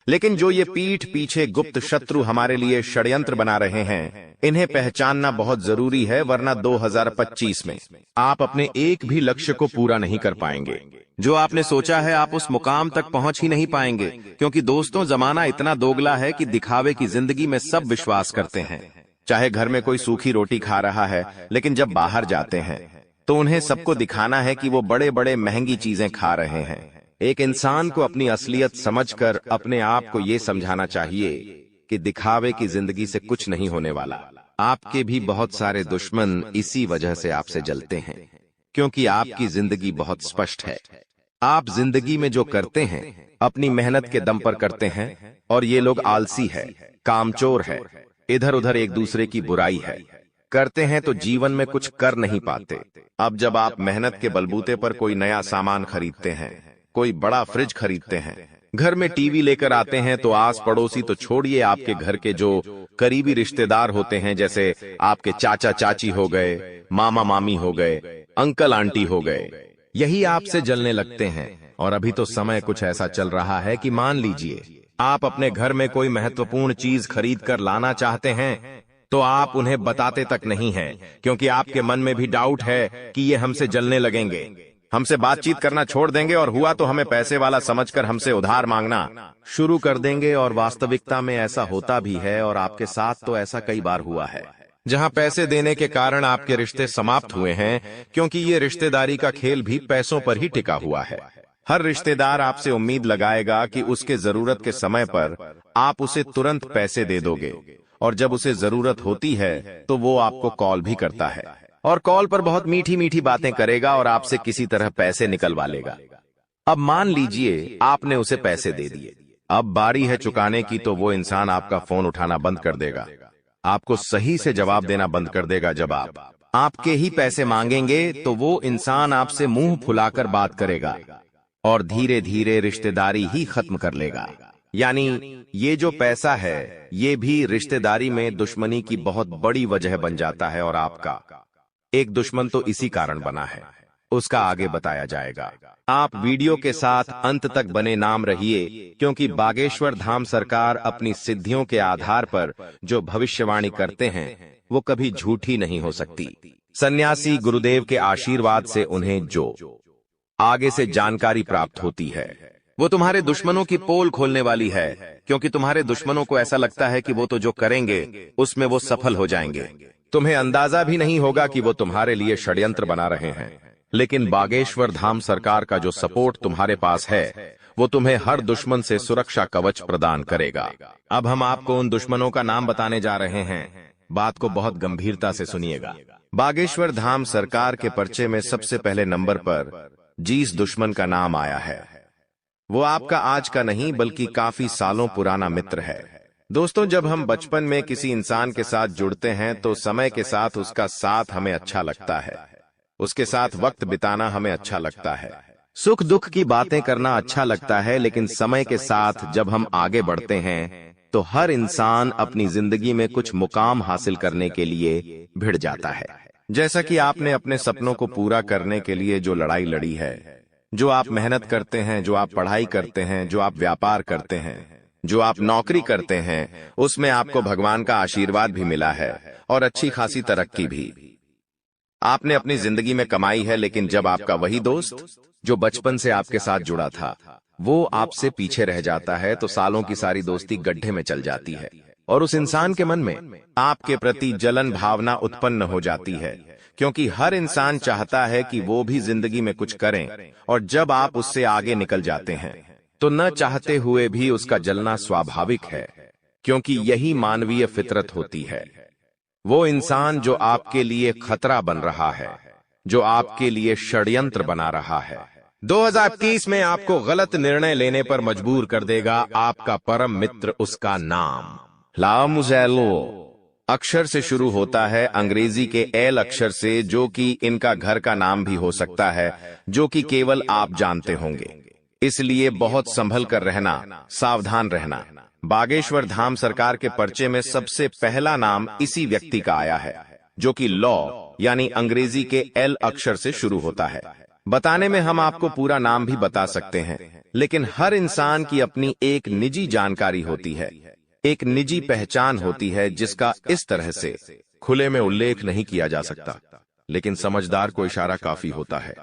लेकिन जो ये पीठ पीछे गुप्त शत्रु हमारे लिए षड्यंत्र बना रहे हैं, इन्हें पहचानना बहुत जरूरी है, वरना 2025 में आप अपने एक भी लक्ष्य को पूरा नहीं कर पाएंगे। जो आपने सोचा है आप उस मुकाम तक पहुंच ही नहीं पाएंगे, क्योंकि दोस्तों जमाना इतना दोगला है कि दिखावे की जिंदगी में सब विश्वास करते हैं। चाहे घर में कोई सूखी रोटी खा रहा है, लेकिन जब बाहर जाते हैं तो उन्हें सबको दिखाना है कि वो बड़े बड़े महंगी चीजें खा रहे हैं। एक इंसान को अपनी असलियत समझकर अपने आप को ये समझाना चाहिए कि दिखावे की जिंदगी से कुछ नहीं होने वाला। आपके भी बहुत सारे दुश्मन इसी वजह से आपसे जलते हैं, क्योंकि आपकी जिंदगी बहुत स्पष्ट है। आप जिंदगी में जो करते हैं अपनी मेहनत के दम पर करते हैं, और ये लोग आलसी है, कामचोर है, इधर उधर एक दूसरे की बुराई है, करते हैं तो जीवन में कुछ कर नहीं पाते। अब जब आप मेहनत के बलबूते पर कोई नया सामान खरीदते हैं, कोई बड़ा फ्रिज खरीदते हैं, घर में टीवी लेकर आते हैं, तो आस पड़ोसी तो छोड़िए, आपके घर के जो करीबी रिश्तेदार होते हैं, जैसे आपके चाचा चाची हो गए, मामा मामी हो गए, अंकल आंटी हो गए, यही आपसे जलने लगते हैं। और अभी तो समय कुछ ऐसा चल रहा है कि मान लीजिए आप अपने घर में कोई महत्वपूर्ण चीज खरीद कर लाना चाहते हैं, तो आप उन्हें बताते तक नहीं हैं, क्योंकि आपके मन में भी डाउट है कि ये हमसे जलने लगेंगे, हमसे बातचीत करना छोड़ देंगे, और हुआ तो हमें पैसे वाला समझकर हमसे उधार मांगना शुरू कर देंगे। और वास्तविकता में ऐसा होता भी है, और आपके साथ तो ऐसा कई बार हुआ है, जहां पैसे देने के कारण आपके रिश्ते समाप्त हुए हैं, क्योंकि ये रिश्तेदारी का खेल भी पैसों पर ही टिका हुआ है। हर रिश्तेदार आपसे उम्मीद लगाएगा कि उसके जरूरत के समय पर आप उसे तुरंत पैसे दे दोगे, और जब उसे जरूरत होती है तो वो आपको कॉल भी करता है, और कॉल पर बहुत मीठी मीठी बातें करेगा और आपसे किसी तरह पैसे निकलवा लेगा। अब मान लीजिए आपने उसे पैसे दे दिए, अब बारी है चुकाने की, तो वो इंसान आपका फोन उठाना बंद कर देगा, आपको सही से जवाब देना बंद कर देगा। जब आप आपके ही पैसे मांगेंगे तो वो इंसान आपसे मुंह फुलाकर बात करेगा और धीरे धीरे रिश्तेदारी ही खत्म कर लेगा। यानी ये जो पैसा है ये भी रिश्तेदारी में दुश्मनी की बहुत बड़ी वजह बन जाता है, और आपका एक दुश्मन तो इसी कारण बना है, उसका आगे बताया जाएगा। आप वीडियो के साथ अंत तक बने नाम रहिए, क्योंकि बागेश्वर धाम सरकार अपनी सिद्धियों के आधार पर जो भविष्यवाणी करते हैं वो कभी झूठी नहीं हो सकती। सन्यासी गुरुदेव के आशीर्वाद से उन्हें जो आगे से जानकारी प्राप्त होती है वो तुम्हारे दुश्मनों की पोल खोलने वाली है, क्योंकि तुम्हारे दुश्मनों को ऐसा लगता है कि वो तो जो करेंगे उसमें वो सफल हो जाएंगे। तुम्हें अंदाजा भी नहीं होगा कि वो तुम्हारे लिए षड्यंत्र बना रहे हैं, लेकिन बागेश्वर धाम सरकार का जो सपोर्ट तुम्हारे पास है वो तुम्हें हर दुश्मन से सुरक्षा कवच प्रदान करेगा। अब हम आपको उन दुश्मनों का नाम बताने जा रहे हैं, बात को बहुत गंभीरता से सुनिएगा। बागेश्वर धाम सरकार के पर्चे में सबसे पहले नंबर पर जिस दुश्मन का नाम आया है वो आपका आज का नहीं बल्कि काफी सालों पुराना मित्र है। दोस्तों, जब हम बचपन में किसी इंसान के साथ जुड़ते हैं तो समय के साथ उसका साथ हमें अच्छा लगता है, उसके साथ वक्त बिताना हमें अच्छा लगता है, सुख दुख की बातें करना अच्छा लगता है। लेकिन समय के साथ जब हम आगे बढ़ते हैं तो हर इंसान अपनी जिंदगी में कुछ मुकाम हासिल करने के लिए भिड़ जाता है। जैसा कि आपने अपने सपनों को पूरा करने के लिए जो लड़ाई लड़ी है, जो आप मेहनत करते हैं, जो आप पढ़ाई करते हैं, जो आप व्यापार करते हैं, जो आप नौकरी करते हैं, उसमें आपको भगवान का आशीर्वाद भी मिला है और अच्छी खासी तरक्की भी आपने अपनी जिंदगी में कमाई है। लेकिन जब आपका वही दोस्त जो बचपन से आपके साथ जुड़ा था वो आपसे पीछे रह जाता है तो सालों की सारी दोस्ती गड्ढे में चल जाती है और उस इंसान के मन में आपके प्रति जलन भावना उत्पन्न हो जाती है, क्योंकि हर इंसान चाहता है कि वो भी जिंदगी में कुछ करें, और जब आप उससे आगे निकल जाते हैं तो न चाहते हुए भी उसका जलना स्वाभाविक है, क्योंकि यही मानवीय फितरत होती है। वो इंसान जो आपके लिए खतरा बन रहा है, जो आपके लिए षड्यंत्र बना रहा है, 2030 में आपको गलत निर्णय लेने पर मजबूर कर देगा। आपका परम मित्र, उसका नाम लामुज़ेलो अक्षर से शुरू होता है, अंग्रेजी के एल अक्षर से, जो कि इनका घर का नाम भी हो सकता है, जो कि केवल आप जानते होंगे। इसलिए बहुत संभल कर रहना, सावधान रहना। बागेश्वर धाम सरकार के पर्चे में सबसे पहला नाम इसी व्यक्ति का आया है, जो कि लॉ यानी अंग्रेजी के एल अक्षर से शुरू होता है। बताने में हम आपको पूरा नाम भी बता सकते हैं, लेकिन हर इंसान की अपनी एक निजी जानकारी होती है, एक निजी पहचान होती है, जिसका इस तरह से खुले में उल्लेख नहीं किया जा सकता, लेकिन समझदार को इशारा काफी होता है।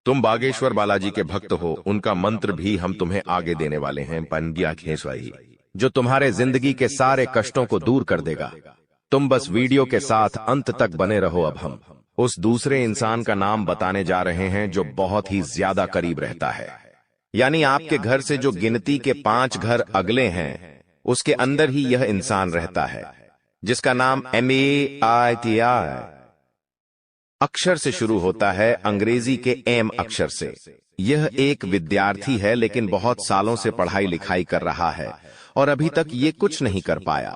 तुम बागेश्वर बालाजी के भक्त हो, उनका मंत्र भी हम तुम्हें आगे देने वाले हैं, पंड्या खेसवाई, जो तुम्हारे जिंदगी के सारे कष्टों को दूर कर देगा। तुम बस वीडियो के साथ अंत तक बने रहो। अब हम उस दूसरे इंसान का नाम बताने जा रहे हैं जो बहुत ही ज्यादा करीब रहता है, यानी आपके घर से जो गिनती के 5 घर अगले हैं उसके अंदर ही यह इंसान रहता है, जिसका नाम MEITI अक्षर से शुरू होता है, अंग्रेजी के एम अक्षर से। यह एक विद्यार्थी है, लेकिन बहुत सालों से पढ़ाई लिखाई कर रहा है और अभी तक ये कुछ नहीं कर पाया।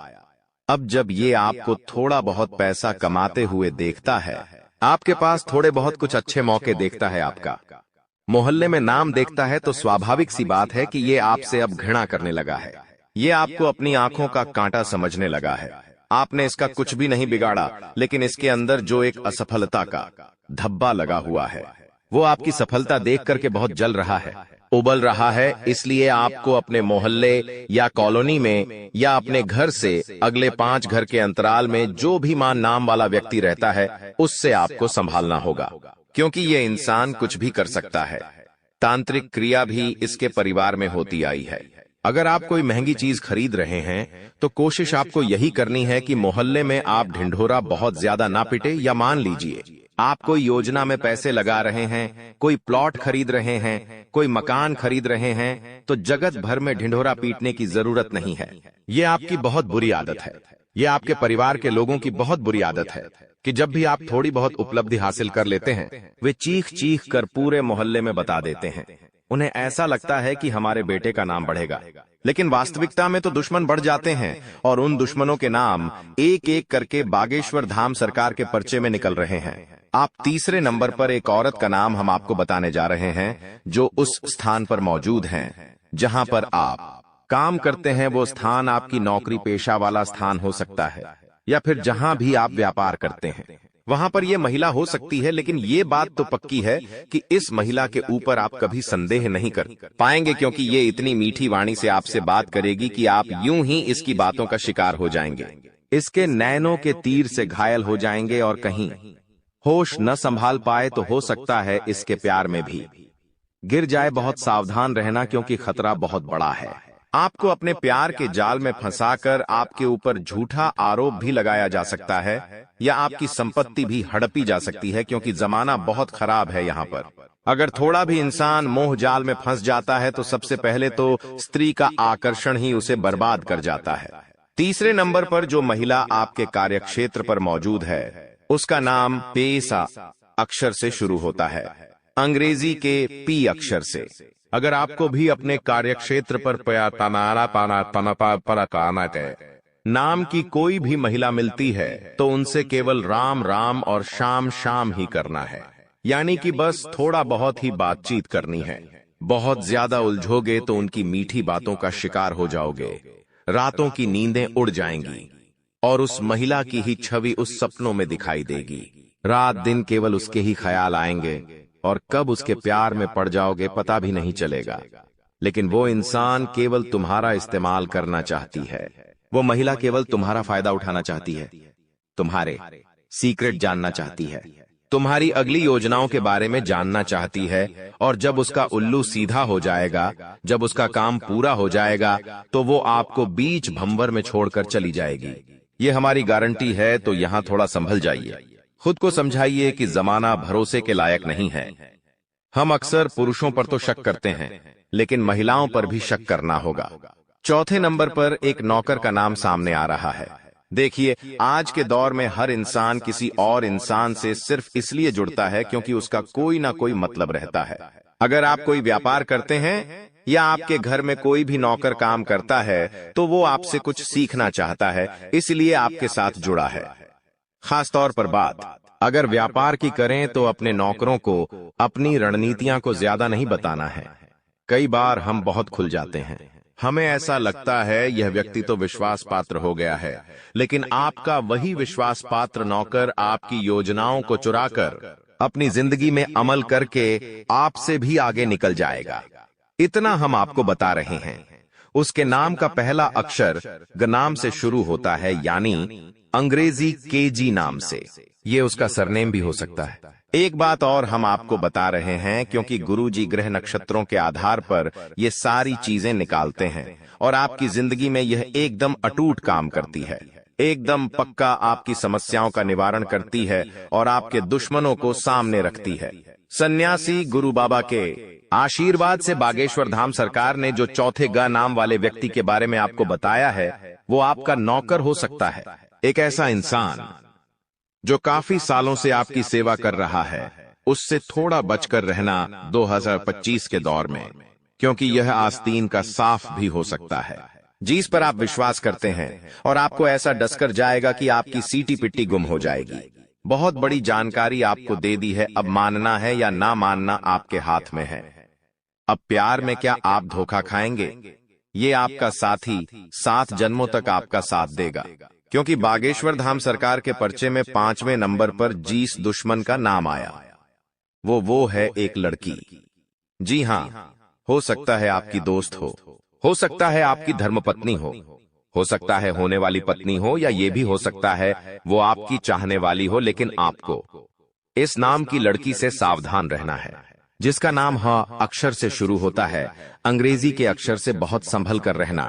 अब जब ये आपको थोड़ा बहुत पैसा कमाते हुए देखता है, आपके पास थोड़े बहुत कुछ अच्छे मौके देखता है, आपका मोहल्ले में नाम देखता है, तो स्वाभाविक सी बात है कि ये आपसे अब घृणा करने लगा है। ये आपको अपनी आंखों का कांटा समझने लगा है। आपने इसका कुछ भी नहीं बिगाड़ा, लेकिन इसके अंदर जो एक असफलता का धब्बा लगा हुआ है, वो आपकी सफलता देख करके बहुत जल रहा है, उबल रहा है। इसलिए आपको अपने मोहल्ले या कॉलोनी में या अपने घर से अगले 5 घर के अंतराल में जो भी मान नाम वाला व्यक्ति रहता है, उससे आपको संभालना होगा, क्योंकि ये इंसान कुछ भी कर सकता है। तांत्रिक क्रिया भी इसके परिवार में होती आई है। अगर आप कोई महंगी चीज खरीद रहे हैं तो कोशिश आपको यही करनी है कि मोहल्ले में आप ढिंढोरा बहुत ज्यादा ना पिटे। या मान लीजिए आप कोई योजना में पैसे लगा रहे हैं, कोई प्लॉट खरीद रहे हैं, कोई मकान खरीद रहे हैं, तो जगत भर में ढिंढोरा पीटने की जरूरत नहीं है। ये आपकी बहुत बुरी आदत है, ये आपके परिवार के लोगों की बहुत बुरी आदत है कि जब भी आप थोड़ी बहुत उपलब्धि हासिल कर लेते हैं, वे चीख चीख कर पूरे मोहल्ले में बता देते हैं। उन्हें ऐसा लगता है कि हमारे बेटे का नाम बढ़ेगा, लेकिन वास्तविकता में तो दुश्मन बढ़ जाते हैं और उन दुश्मनों के नाम एक एक करके बागेश्वर धाम सरकार के पर्चे में निकल रहे हैं। आप तीसरे नंबर पर एक औरत का नाम हम आपको बताने जा रहे हैं, जो उस स्थान पर मौजूद हैं जहां पर आप काम करते हैं। वो स्थान आपकी नौकरी पेशा वाला स्थान हो सकता है, या फिर जहां भी आप व्यापार करते हैं वहां पर यह महिला हो सकती है। लेकिन ये बात तो पक्की है कि इस महिला के ऊपर आप कभी संदेह नहीं कर पाएंगे, क्योंकि ये इतनी मीठी वाणी से आपसे बात करेगी कि आप यूं ही इसकी बातों का शिकार हो जाएंगे। इसके नैनों के तीर से घायल हो जाएंगे और कहीं होश न संभाल पाए तो हो सकता है इसके प्यार में भी गिर जाए। बहुत सावधान रहना क्योंकि खतरा बहुत बड़ा है। आपको अपने प्यार के जाल में फंसाकर आपके ऊपर झूठा आरोप भी लगाया जा सकता है या आपकी संपत्ति भी हड़पी जा सकती है, क्योंकि जमाना बहुत खराब है यहाँ पर। अगर थोड़ा भी इंसान मोह जाल में फंस जाता है तो सबसे पहले तो स्त्री का आकर्षण ही उसे बर्बाद कर जाता है। तीसरे नंबर पर जो महिला आपके कार्यक्षेत्र पर मौजूद है उसका नाम पेसा अक्षर से शुरू होता है, अंग्रेजी के पी अक्षर से। अगर आपको भी अपने कार्यक्षेत्र पर नाम की कोई भी महिला मिलती है तो उनसे केवल राम राम और शाम शाम ही करना है, यानी कि बस थोड़ा बहुत ही बातचीत करनी है। बहुत ज्यादा उलझोगे तो उनकी मीठी बातों का शिकार हो जाओगे, रातों की नींदें उड़ जाएंगी और उस महिला की ही छवि उस सपनों में दिखाई देगी। रात दिन केवल उसके ही ख्याल आएंगे और कब उसके प्यार में पड़ जाओगे पता भी नहीं चलेगा। लेकिन वो इंसान केवल तुम्हारा इस्तेमाल करना चाहती है, वो महिला केवल तुम्हारा फायदा उठाना चाहती है, तुम्हारे सीक्रेट जानना चाहती है, तुम्हारी अगली योजनाओं के बारे में जानना चाहती है। और जब उसका उल्लू सीधा हो जाएगा, जब उसका काम पूरा हो जाएगा तो वो आपको बीच भंवर में छोड़कर चली जाएगी। ये हमारी गारंटी है, तो यहां थोड़ा संभल जाइए। खुद को समझाइए कि जमाना भरोसे के लायक नहीं है। हम अक्सर पुरुषों पर तो शक करते हैं, लेकिन महिलाओं पर भी शक करना होगा। चौथे नंबर पर एक नौकर का नाम सामने आ रहा है। देखिए, आज के दौर में हर इंसान किसी और इंसान से सिर्फ इसलिए जुड़ता है क्योंकि उसका कोई ना कोई मतलब रहता है। अगर आप कोई व्यापार करते हैं या आपके घर में कोई भी नौकर काम करता है तो वो आपसे कुछ सीखना चाहता है, इसलिए आपके साथ जुड़ा है। खासतौर पर बात अगर व्यापार की करें तो अपने नौकरों को अपनी रणनीतियां को ज्यादा नहीं बताना है। कई बार हम बहुत खुल जाते हैं, हमें ऐसा लगता है यह व्यक्ति तो विश्वास पात्र हो गया है, लेकिन आपका वही विश्वास पात्र नौकर आपकी योजनाओं को चुराकर अपनी जिंदगी में अमल करके आपसे भी आगे निकल जाएगा। इतना हम आपको बता रहे हैं। उसके नाम का पहला अक्षर ग नाम से शुरू होता है, यानी अंग्रेजी केजी नाम से। ये उसका सरनेम भी हो सकता है। एक बात और हम आपको बता रहे हैं, क्योंकि गुरुजी ग्रह नक्षत्रों के आधार पर ये सारी चीजें निकालते हैं और आपकी जिंदगी में यह एकदम अटूट काम करती है, एकदम पक्का आपकी समस्याओं का निवारण करती है और आपके दुश्मनों को सामने रखती है। सन्यासी गुरु बाबा के आशीर्वाद से बागेश्वर धाम सरकार ने जो चौथे ग नाम वाले व्यक्ति के बारे में आपको बताया है, वो आपका नौकर हो सकता है। एक ऐसा इंसान जो काफी सालों से आपकी सेवा कर रहा है, उससे थोड़ा बचकर रहना 2025 के दौर में, क्योंकि यह आस्तीन का साफ भी हो सकता है जिस पर आप विश्वास करते हैं और आपको ऐसा डसकर जाएगा कि आपकी सीटी पिट्टी गुम हो जाएगी। बहुत बड़ी जानकारी आपको दे दी है, अब मानना है या ना मानना आपके हाथ में है। अब प्यार में क्या आप धोखा खाएंगे? ये आपका साथी 7 जन्मों तक आपका साथ देगा, क्योंकि बागेश्वर धाम सरकार के पर्चे में 5वें नंबर पर जिस दुश्मन का नाम आया वो है एक लड़की। जी हाँ, हो सकता है आपकी दोस्त हो सकता है आपकी धर्मपत्नी हो सकता है होने वाली पत्नी हो, या ये भी हो सकता है वो आपकी चाहने वाली हो। लेकिन आपको इस नाम की लड़की से सावधान रहना है, जिसका नाम ह अक्षर से शुरू होता है, अंग्रेजी के अक्षर से बहुत संभल कर रहना,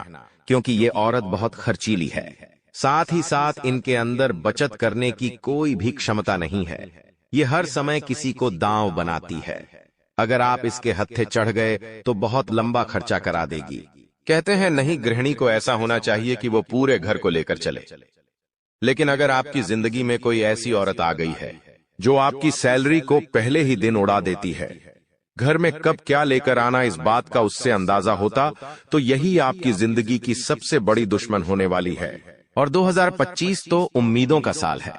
क्योंकि ये औरत बहुत खर्चीली है। साथ ही साथ इनके अंदर बचत करने की कोई भी क्षमता नहीं है। ये हर समय किसी को दांव बनाती है। अगर आप इसके हत्थे चढ़ गए तो बहुत लंबा खर्चा करा देगी। कहते हैं नहीं, गृहिणी को ऐसा होना चाहिए कि वो पूरे घर को लेकर चले। लेकिन अगर आपकी जिंदगी में कोई ऐसी औरत आ गई है जो आपकी सैलरी को पहले ही दिन उड़ा देती है, घर में कब क्या लेकर आना इस बात का उससे अंदाजा होता, तो यही आपकी जिंदगी की सबसे बड़ी दुश्मन होने वाली है। और 2025 तो उम्मीदों का साल है,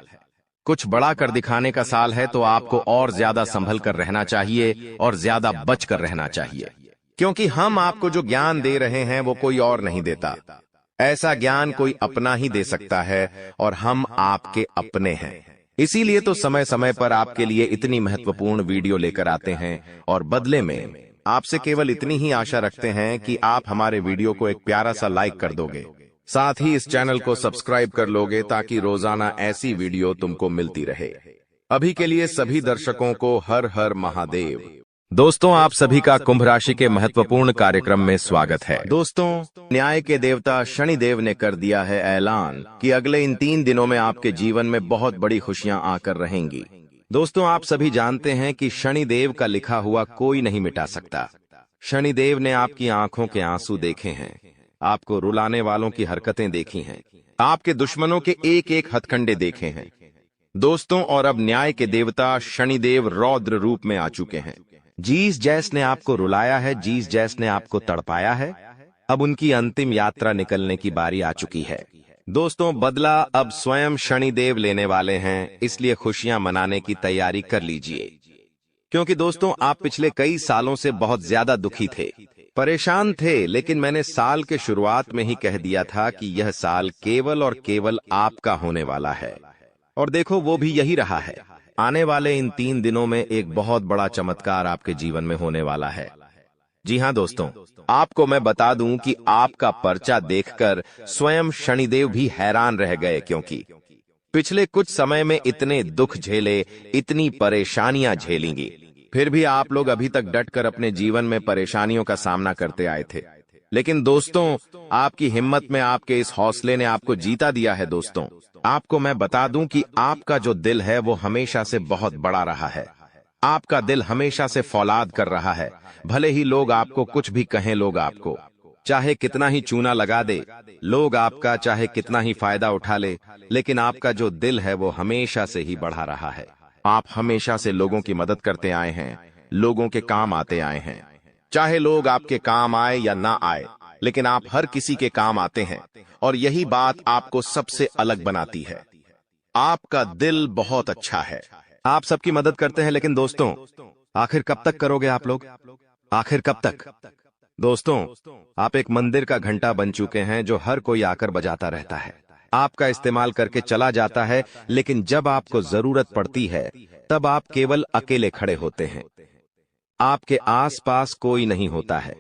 कुछ बड़ा कर दिखाने का साल है, तो आपको और ज्यादा संभल कर रहना चाहिए और ज्यादा बच कर रहना चाहिए, क्योंकि हम आपको जो ज्ञान दे रहे हैं वो कोई और नहीं देता। ऐसा ज्ञान कोई अपना ही दे सकता है और हम आपके अपने हैं। इसीलिए तो समय समय पर आपके लिए इतनी महत्वपूर्ण वीडियो लेकर आते हैं और बदले में आपसे केवल इतनी ही आशा रखते हैं कि आप हमारे वीडियो को एक प्यारा सा लाइक कर दोगे। साथ ही इस चैनल को सब्सक्राइब कर लोगे ताकि रोजाना ऐसी वीडियो तुमको मिलती रहे। अभी के लिए सभी दर्शकों को हर हर महादेव। दोस्तों, आप सभी का कुंभ राशि के महत्वपूर्ण कार्यक्रम में स्वागत है। दोस्तों, न्याय के देवता शनिदेव ने कर दिया है ऐलान कि अगले इन 3 दिनों में आपके जीवन में बहुत बड़ी खुशियां आकर रहेंगी। दोस्तों, आप सभी जानते हैं कि शनिदेव का लिखा हुआ कोई नहीं मिटा सकता। शनिदेव ने आपकी आंखों के आंसू देखे हैं, आपको रुलाने वालों की हरकतें देखी हैं, आपके दुश्मनों के एक एक हथकंडे देखे हैं। दोस्तों, और अब न्याय के देवता शनिदेव रौद्र रूप में आ चुके हैं। जीस जैस ने आपको रुलाया है, जीस जैस ने आपको तड़पाया है, अब उनकी अंतिम यात्रा निकलने की बारी आ चुकी है। दोस्तों, बदला अब स्वयं शनिदेव लेने वाले हैं, इसलिए खुशियां मनाने की तैयारी कर लीजिए। क्योंकि दोस्तों, आप पिछले कई सालों से बहुत ज्यादा दुखी थे, परेशान थे, लेकिन मैंने साल के शुरुआत में ही कह दिया था कि यह साल केवल और केवल आपका होने वाला है। और देखो, वो भी यही रहा है। आने वाले इन 3 दिनों में एक बहुत बड़ा चमत्कार आपके जीवन में होने वाला है। जी हाँ दोस्तों, आपको मैं बता दूं कि आपका पर्चा देखकर स्वयं शनिदेव भी हैरान रह गए, क्योंकि पिछले कुछ समय में इतने दुख झेले, इतनी परेशानियां झेलेंगी, फिर भी आप लोग अभी तक डटकर अपने जीवन में परेशानियों का सामना करते आए थे। लेकिन दोस्तों, आपकी हिम्मत में, आपके इस हौसले ने आपको जीता दिया है। दोस्तों, आपको मैं बता दूं कि आपका जो दिल है वो हमेशा से बहुत बड़ा रहा है। आपका दिल हमेशा से फौलाद कर रहा है। भले ही लोग आपको कुछ भी कहें, लोग आपको चाहे कितना ही चूना लगा दे, लोग आपका चाहे कितना ही फायदा उठा ले, लेकिन आपका जो दिल है वो हमेशा से ही बढ़ा रहा है। आप हमेशा से लोगों की मदद करते आए हैं, लोगों के काम आते आए हैं। चाहे लोग आपके काम आए या ना आए, लेकिन आप हर किसी के काम आते हैं, और यही बात आपको सबसे अलग बनाती है। आपका दिल बहुत अच्छा है, आप सबकी मदद करते हैं, लेकिन दोस्तों, आखिर कब तक करोगे आप लोग? आखिर कब तक? दोस्तों, आप एक मंदिर का घंटा बन चुके हैं जो हर कोई आकर बजाता रहता है, आपका इस्तेमाल करके चला जाता है, लेकिन जब आपको जरूरत पड़ती है तब आप केवल अकेले खड़े होते हैं। आपके आसपास कोई नहीं होता है।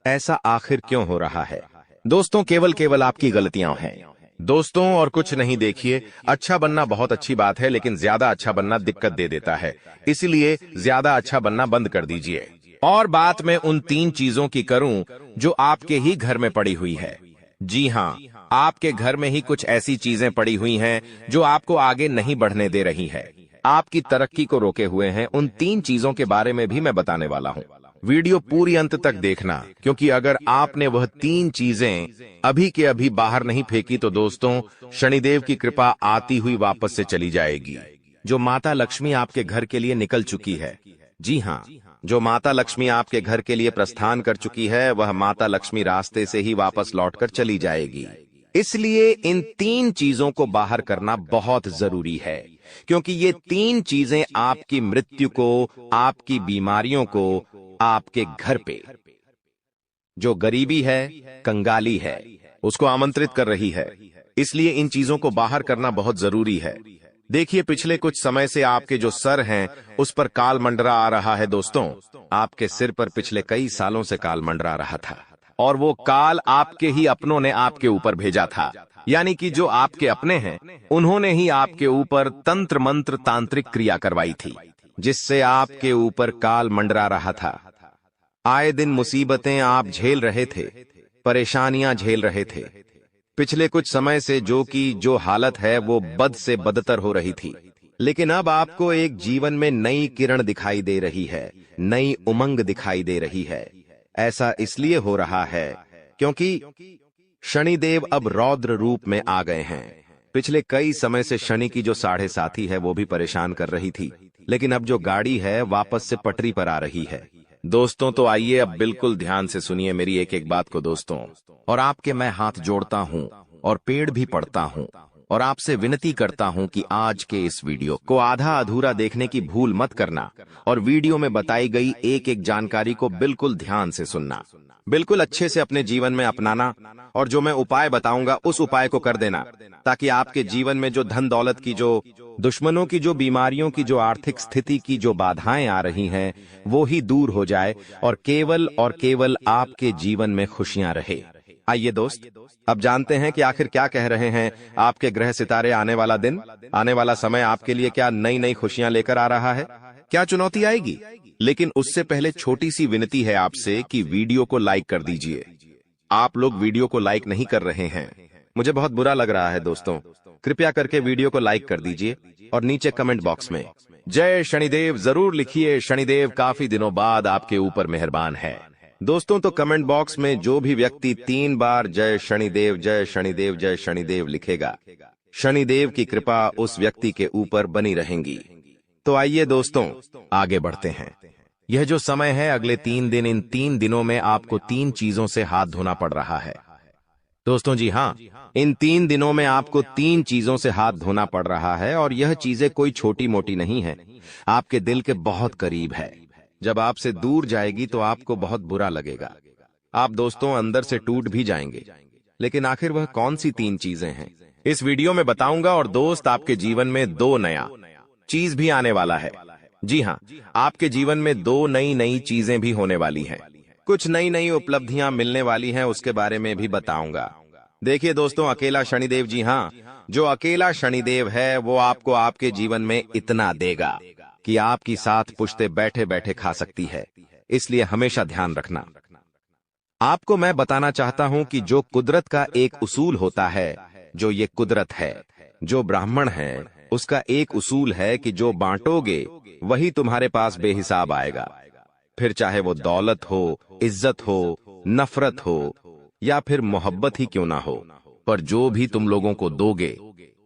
ऐसा आखिर क्यों हो रहा है? दोस्तों, केवल आपकी गलतियां हैं। दोस्तों, और कुछ नहीं। देखिए, अच्छा बनना बहुत अच्छी बात है, लेकिन ज्यादा अच्छा बनना दिक्कत दे देता है। इसलिए ज्यादा अच्छा बनना बंद कर दीजिए। और बात मैं उन 3 चीजों की करूं जो आपके ही घर में पड़ी हुई है। जी हाँ, आपके घर में ही कुछ ऐसी चीजें पड़ी हुई हैं जो आपको आगे नहीं बढ़ने दे रही है, आपकी तरक्की को रोके हुए हैं। उन 3 चीजों के बारे में भी मैं बताने वाला हूँ। वीडियो पूरी अंत तक देखना, क्योंकि अगर आपने वह 3 चीजें अभी के अभी बाहर नहीं फेंकी तो दोस्तों, शनिदेव की कृपा आती हुई वापस से चली जाएगी। जो माता लक्ष्मी आपके घर के लिए निकल चुकी है, जी हाँ, जो माता लक्ष्मी आपके घर के लिए प्रस्थान कर चुकी है, वह माता लक्ष्मी रास्ते से ही वापस लौटकर चली जाएगी। इसलिए इन 3 चीजों को बाहर करना बहुत जरूरी है, क्योंकि ये 3 चीजें आपकी मृत्यु को, आपकी बीमारियों को, आपके घर पे जो गरीबी है, कंगाली है, उसको आमंत्रित कर रही है। इसलिए इन चीजों को बाहर करना बहुत जरूरी है। देखिए, पिछले कुछ समय से आपके जो सर हैं उस पर काल मंडरा आ रहा है। दोस्तों, आपके सिर पर पिछले कई सालों से काल मंडरा रहा था, और वो काल आपके ही अपनों ने आपके ऊपर भेजा था। यानी कि जो आपके अपने हैं, उन्होंने ही आपके ऊपर तंत्र मंत्र तांत्रिक क्रिया करवाई थी, जिससे आपके ऊपर काल मंडरा रहा था। आए दिन मुसीबतें आप झेल रहे थे, परेशानियां झेल रहे थे। पिछले कुछ समय से जो हालत है वो बद से बदतर हो रही थी, लेकिन अब आपको एक जीवन में नई किरण दिखाई दे रही है, नई उमंग दिखाई दे रही है। ऐसा इसलिए हो रहा है क्योंकि शनिदेव अब रौद्र रूप में आ गए हैं। पिछले कई समय से शनि की जो 7.5 है वो भी परेशान कर रही थी, लेकिन अब जो गाड़ी है वापस से पटरी पर आ रही है। दोस्तों, तो आइए अब बिल्कुल ध्यान से सुनिए मेरी एक एक बात को दोस्तों, और आपके मैं हाथ जोड़ता हूँ और पेड़ भी पड़ता हूँ, और आपसे विनती करता हूँ कि आज के इस वीडियो को आधा अधूरा देखने की भूल मत करना, और वीडियो में बताई गई एक एक जानकारी को बिल्कुल ध्यान से सुनना, बिल्कुल अच्छे से अपने जीवन में अपनाना, और जो मैं उपाय बताऊंगा उस उपाय को कर देना, ताकि आपके जीवन में जो धन दौलत की, जो दुश्मनों की, जो बीमारियों की, जो आर्थिक स्थिति की जो बाधाएं आ रही हैं वो ही दूर हो जाए, और केवल आपके जीवन में खुशियां रहे। आइए दोस्त, अब जानते हैं कि आखिर क्या कह रहे हैं आपके ग्रह सितारे। आने वाला दिन, आने वाला समय आपके लिए क्या नई नई खुशियां लेकर आ रहा है, क्या चुनौती आएगी। लेकिन उससे पहले छोटी सी विनती है आपसे कि वीडियो को लाइक कर दीजिए। आप लोग वीडियो को लाइक नहीं कर रहे हैं, मुझे बहुत बुरा लग रहा है दोस्तों। कृपया करके वीडियो को लाइक कर दीजिए और नीचे कमेंट बॉक्स में जय शनिदेव जरूर लिखिए। शनिदेव काफी दिनों बाद आपके ऊपर मेहरबान है दोस्तों। तो कमेंट बॉक्स में जो भी व्यक्ति 3 बार जय शनिदेव जय शनिदेव जय शनिदेव लिखेगा, शनिदेव की कृपा उस व्यक्ति के ऊपर बनी रहेंगी। तो आइए दोस्तों, आगे बढ़ते हैं। यह जो समय है अगले 3 दिन, इन 3 दिनों में आपको 3 चीजों से हाथ धोना पड़ रहा है दोस्तों। जी हाँ, इन 3 दिनों में आपको 3 चीजों से हाथ धोना पड़ रहा है और यह चीजें कोई छोटी मोटी नहीं है, आपके दिल के बहुत करीब है। जब आपसे दूर जाएगी तो आपको बहुत बुरा लगेगा, आप दोस्तों अंदर से टूट भी जाएंगे। लेकिन आखिर वह कौन सी 3 चीजें हैं, इस वीडियो में बताऊंगा। और दोस्त, आपके जीवन में 2 नया चीज भी आने वाला है। जी हाँ, आपके जीवन में 2 नई चीजें भी होने वाली हैं। कुछ नई उपलब्धियां मिलने वाली हैं, उसके बारे में भी बताऊंगा। देखिए दोस्तों, अकेला शनिदेव, जी हाँ, जो अकेला शनिदेव है वो आपको आपके जीवन में इतना देगा कि आपकी साथ पुश्ते बैठे बैठे खा सकती है। इसलिए हमेशा ध्यान रखना। आपको मैं बताना चाहता हूं कि जो कुदरत का एक उसूल होता है, जो ये कुदरत है, जो ब्राह्मण है, उसका एक उसूल है कि जो बांटोगे वही तुम्हारे पास बेहिसाब आएगा। फिर चाहे वो दौलत हो, इज्जत हो, नफरत हो या फिर मोहब्बत ही क्यों ना हो, पर जो भी तुम लोगों को दोगे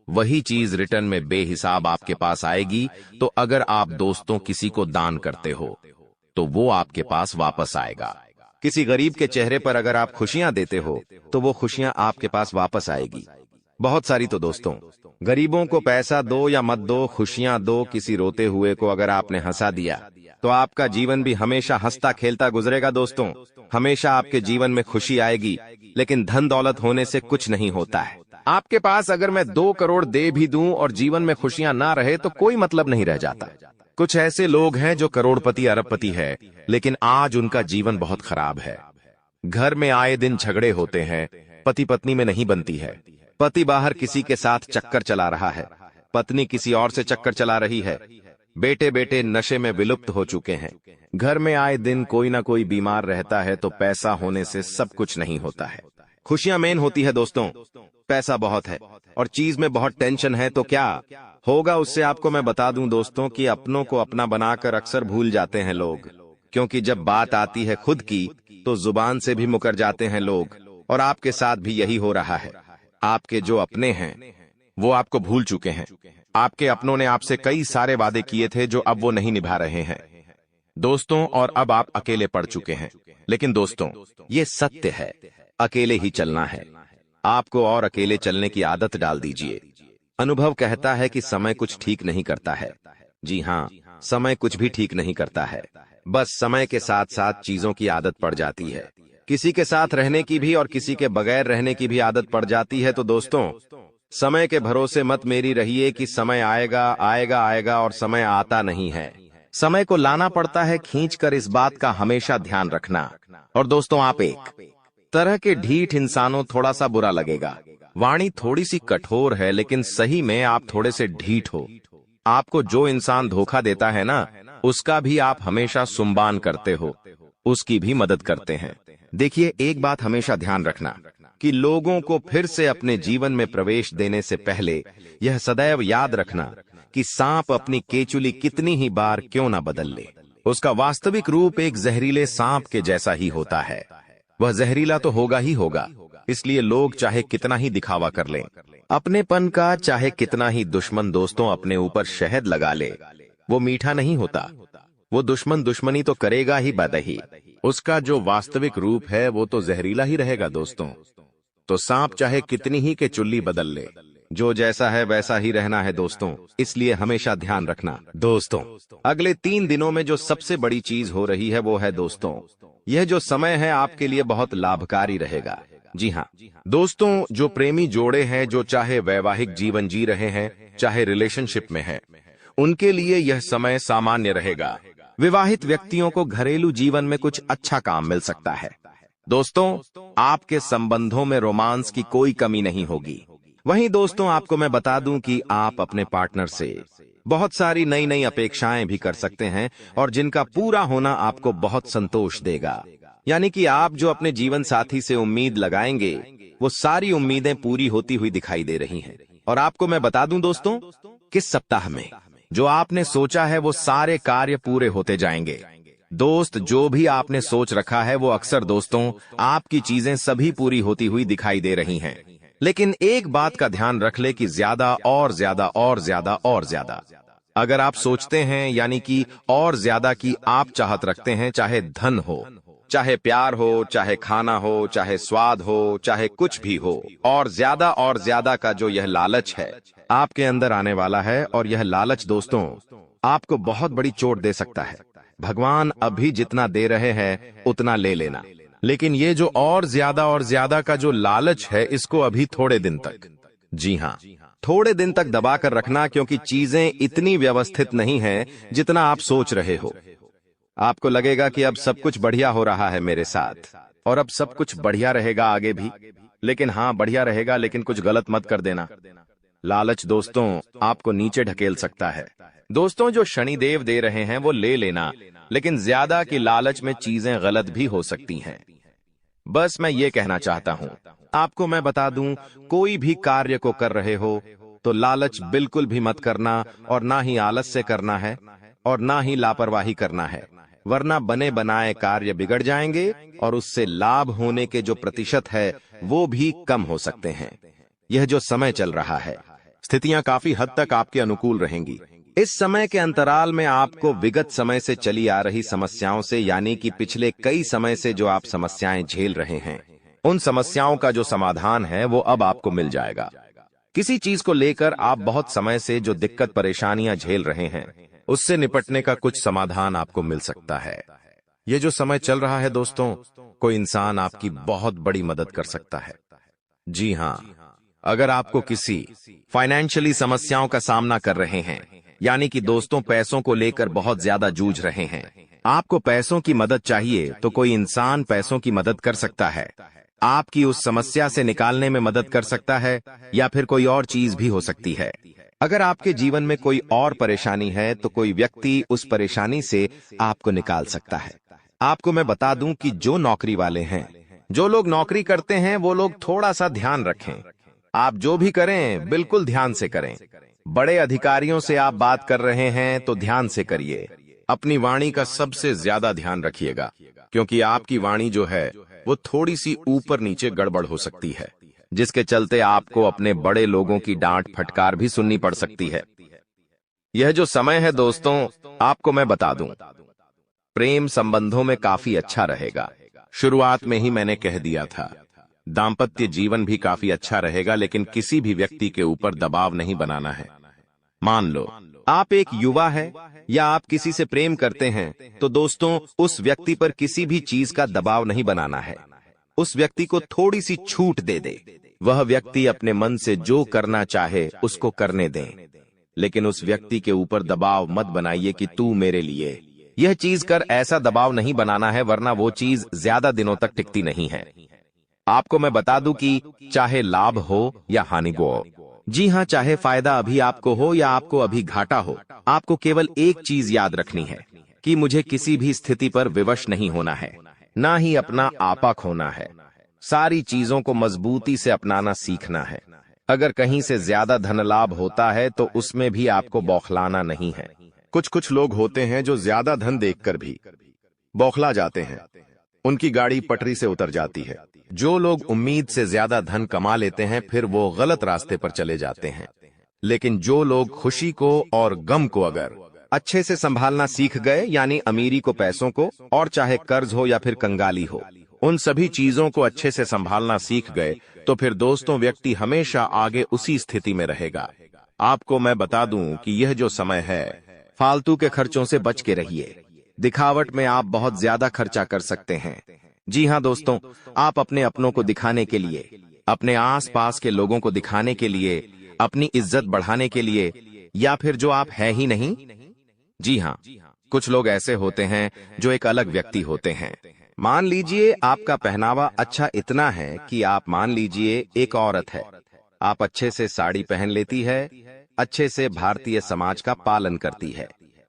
वही चीज रिटर्न में बेहिसाब आपके पास आएगी। तो अगर आप दोस्तों किसी को दान करते हो तो वो आपके पास वापस आएगा। किसी गरीब के चेहरे पर अगर आप खुशियां देते हो तो वो खुशियां आपके पास वापस आएगी। बहुत सारी। तो दोस्तों, गरीबों को पैसा दो या मत दो, खुशियां दो। किसी रोते हुए को अगर आपने हंसा दिया तो आपका जीवन भी हमेशा हंसता खेलता गुजरेगा दोस्तों। हमेशा आपके जीवन में खुशी आएगी। लेकिन धन दौलत होने से कुछ नहीं होता है। आपके पास अगर मैं 2 करोड़ दे भी दूं और जीवन में खुशियां ना रहे तो कोई मतलब नहीं रह जाता। कुछ ऐसे लोग हैं जो करोड़पति अरबपति है, लेकिन आज उनका जीवन बहुत खराब है। घर में आए दिन झगड़े होते हैं, पति पत्नी में नहीं बनती है। पति बाहर किसी के साथ चक्कर चला रहा है, पत्नी किसी और से चक्कर चला रही है। बेटे नशे में विलुप्त हो चुके हैं। घर में आए दिन कोई ना कोई बीमार रहता है। तो पैसा होने से सब कुछ नहीं होता है। खुशियां मेन होती है दोस्तों। पैसा बहुत है और चीज में बहुत टेंशन है, तो क्या होगा उससे आपको मैं बता दूं दोस्तों कि अपनों को अपना बनाकर अक्सर भूल जाते हैं लोग। क्योंकि जब बात आती है खुद की तो जुबान से भी मुकर जाते हैं लोग। और आपके साथ भी यही हो रहा है। आपके जो अपने हैं वो आपको भूल चुके हैं। आपके अपनों ने आपसे कई सारे वादे किए थे जो अब वो नहीं निभा रहे हैं दोस्तों, और अब आप अकेले पड़ चुके हैं। लेकिन दोस्तों, ये सत्य है, अकेले ही चलना है आपको और अकेले चलने की आदत डाल दीजिए। अनुभव कहता है कि समय कुछ ठीक नहीं करता है। जी हाँ, समय कुछ भी ठीक नहीं करता है। बस समय के साथ साथ चीजों की आदत पड़ जाती है। किसी के साथ रहने की भी और किसी के बगैर रहने की भी आदत पड़ जाती है। तो दोस्तों, समय के भरोसे मत मेरी रहिए कि समय आएगा आएगा आएगा और समय आता नहीं है। समय को लाना पड़ता है खींच कर, इस बात का हमेशा ध्यान रखना। और दोस्तों, आप एक तरह के ढीठ इंसानों, थोड़ा सा बुरा लगेगा, वाणी थोड़ी सी कठोर है, लेकिन सही में आप थोड़े से ढीठ हो। आपको जो इंसान धोखा देता है ना, उसका भी आप हमेशा सुम्बान करते हो, उसकी भी मदद करते हैं। देखिए, एक बात हमेशा ध्यान रखना कि लोगों को फिर से अपने जीवन में प्रवेश देने से पहले यह सदैव याद रखना कि सांप अपनी केचुली कितनी ही बार क्यों ना बदल ले, उसका वास्तविक रूप एक जहरीले सांप के जैसा ही होता है। वह जहरीला तो होगा ही होगा। इसलिए लोग चाहे कितना ही दिखावा कर लें अपनेपन का, चाहे कितना ही दुश्मन दोस्तों अपने ऊपर शहद लगा ले, वो मीठा नहीं होता। वो दुश्मन दुश्मनी तो करेगा ही बदही, उसका जो वास्तविक रूप है वो तो जहरीला ही रहेगा दोस्तों। तो सांप चाहे कितनी ही के चुल्ली बदल ले, जो जैसा है वैसा ही रहना है दोस्तों। इसलिए हमेशा ध्यान रखना दोस्तों। अगले 3 दिनों में जो सबसे बड़ी चीज हो रही है वो है दोस्तों, यह जो समय है आपके लिए बहुत लाभकारी रहेगा। जी हाँ दोस्तों, जो प्रेमी जोड़े हैं, जो चाहे वैवाहिक जीवन जी रहे हैं चाहे रिलेशनशिप में हैं, उनके लिए यह समय सामान्य रहेगा। विवाहित व्यक्तियों को घरेलू जीवन में कुछ अच्छा काम मिल सकता है। दोस्तों, आपके संबंधों में रोमांस की कोई कमी नहीं होगी। वहीं दोस्तों, आपको मैं बता दूं कि आप अपने पार्टनर से बहुत सारी नई नई अपेक्षाएं भी कर सकते हैं और जिनका पूरा होना आपको बहुत संतोष देगा। यानी कि आप जो अपने जीवन साथी से उम्मीद लगाएंगे, वो सारी उम्मीदें पूरी होती हुई दिखाई दे रही हैं। और आपको मैं बता दूं दोस्तों, किस सप्ताह में जो आपने सोचा है वो सारे कार्य पूरे होते जाएंगे। दोस्त, जो भी आपने सोच रखा है वो अक्सर दोस्तों, आपकी चीजें सभी पूरी होती हुई दिखाई दे रही हैं। लेकिन एक बात का ध्यान रख ले कि ज्यादा और ज्यादा और ज्यादा और ज्यादा अगर आप सोचते हैं, यानी कि और ज्यादा की आप चाहत रखते हैं, चाहे धन हो, चाहे प्यार हो, चाहे खाना हो, चाहे स्वाद हो, चाहे कुछ भी हो, और ज्यादा का जो यह लालच है आपके अंदर आने वाला है। और यह लालच दोस्तों आपको बहुत बड़ी चोट दे सकता है। भगवान अभी जितना दे रहे हैं उतना ले लेना, लेकिन ये जो और ज्यादा का जो लालच है, इसको अभी थोड़े दिन तक, जी हाँ, थोड़े दिन तक दबा कर रखना, क्योंकि चीजें इतनी व्यवस्थित नहीं हैं जितना आप सोच रहे हो। आपको लगेगा कि अब सब कुछ बढ़िया हो रहा है मेरे साथ, और अब सब कुछ बढ़िया रहेगा आगे भी। लेकिन हाँ, बढ़िया रहेगा, लेकिन कुछ गलत मत कर देना। लालच दोस्तों आपको नीचे ढकेल सकता है। दोस्तों, जो शनिदेव दे रहे हैं वो ले लेना, लेकिन ज्यादा की लालच में चीजें गलत भी हो सकती हैं। बस मैं ये कहना चाहता हूं, आपको मैं बता दूं, कोई भी कार्य को कर रहे हो तो लालच बिल्कुल भी मत करना, और ना ही आलस्य करना है और ना ही लापरवाही करना है, वरना बने बनाए कार्य बिगड़ जाएंगे और उससे लाभ होने के जो प्रतिशत है वो भी कम हो सकते हैं। यह जो समय चल रहा है, स्थितियां काफी हद तक आपके अनुकूल रहेंगी। इस समय के अंतराल में आपको विगत समय से चली आ रही समस्याओं से, यानी कि पिछले कई समय से जो आप समस्याएं झेल रहे हैं, उन समस्याओं का जो समाधान है वो अब आपको मिल जाएगा। किसी चीज को लेकर आप बहुत समय से जो दिक्कत परेशानियां झेल रहे हैं, उससे निपटने का कुछ समाधान आपको मिल सकता है। ये जो समय चल रहा है दोस्तों, कोई इंसान आपकी बहुत बड़ी मदद कर सकता है। जी हाँ, अगर आपको किसी फाइनेंशियली समस्याओं का सामना कर रहे हैं, यानी कि दोस्तों पैसों को लेकर बहुत ज्यादा जूझ रहे हैं, आपको पैसों की मदद चाहिए, तो कोई इंसान पैसों की मदद कर सकता है, आपकी उस समस्या से निकालने में मदद कर सकता है, या फिर कोई और चीज भी हो सकती है। अगर आपके जीवन में कोई और परेशानी है तो कोई व्यक्ति उस परेशानी से आपको निकाल सकता है। आपको मैं बता दूं कि जो नौकरी वाले हैं, जो लोग नौकरी करते हैं, वो लोग थोड़ा सा ध्यान रखें। आप जो भी करें बिल्कुल ध्यान से करें। बड़े अधिकारियों से आप बात कर रहे हैं तो ध्यान से करिए। अपनी वाणी का सबसे ज्यादा ध्यान रखिएगा, क्योंकि आपकी वाणी जो है वो थोड़ी सी ऊपर नीचे गड़बड़ हो सकती है, जिसके चलते आपको अपने बड़े लोगों की डांट फटकार भी सुननी पड़ सकती है। यह जो समय है दोस्तों, आपको मैं बता दूं, प्रेम संबंधों में काफी अच्छा रहेगा। शुरुआत में ही मैंने कह दिया था, दाम्पत्य जीवन भी काफी अच्छा रहेगा, लेकिन किसी भी व्यक्ति के ऊपर दबाव नहीं बनाना है। मान लो आप एक युवा है या आप किसी से प्रेम करते हैं, तो दोस्तों उस व्यक्ति पर किसी भी चीज का दबाव नहीं बनाना है। उस व्यक्ति को थोड़ी सी छूट दे दे। वह व्यक्ति अपने मन से जो करना चाहे उसको करने दें, लेकिन उस व्यक्ति के ऊपर दबाव मत बनाइए कि तू मेरे लिए यह चीज कर। ऐसा दबाव नहीं बनाना है, वरना वो चीज ज्यादा दिनों तक टिकती नहीं है। आपको मैं बता दूं कि चाहे लाभ हो या हानि हो, जी हाँ, चाहे फायदा अभी आपको हो या आपको अभी घाटा हो, आपको केवल एक चीज याद रखनी है कि मुझे किसी भी स्थिति पर विवश नहीं होना है, ना ही अपना आपा खोना है। सारी चीजों को मजबूती से अपनाना सीखना है। अगर कहीं से ज्यादा धन लाभ होता है तो उसमें भी आपको बौखलाना नहीं है। कुछ लोग होते हैं जो ज्यादा धन देखकर भी बौखला जाते हैं, उनकी गाड़ी पटरी से उतर जाती है। जो लोग उम्मीद से ज्यादा धन कमा लेते हैं, फिर वो गलत रास्ते पर चले जाते हैं। लेकिन जो लोग खुशी को और गम को अगर अच्छे से संभालना सीख गए, यानी अमीरी को, पैसों को, और चाहे कर्ज हो या फिर कंगाली हो, उन सभी चीजों को अच्छे से संभालना सीख गए, तो फिर दोस्तों व्यक्ति हमेशा आगे उसी स्थिति में रहेगा। आपको मैं बता दूं कि यह जो समय है, फालतू के खर्चों से बच के रहिए। दिखावट में आप बहुत ज्यादा खर्चा कर सकते हैं। जी हाँ दोस्तों, आप अपने अपनों को दिखाने के लिए, अपने आसपास के लोगों को दिखाने के लिए, अपनी इज्जत बढ़ाने के लिए, या फिर जो आप है ही नहीं। जी हाँ, कुछ लोग ऐसे होते हैं जो एक अलग व्यक्ति होते हैं, मान लीजिए आपका पहनावा अच्छा इतना है कि आप मान लीजिए एक औरत है। आप अच्छे से साड़ी पहन लेती है, अच्छे से भारतीय समाज का पालन करती है।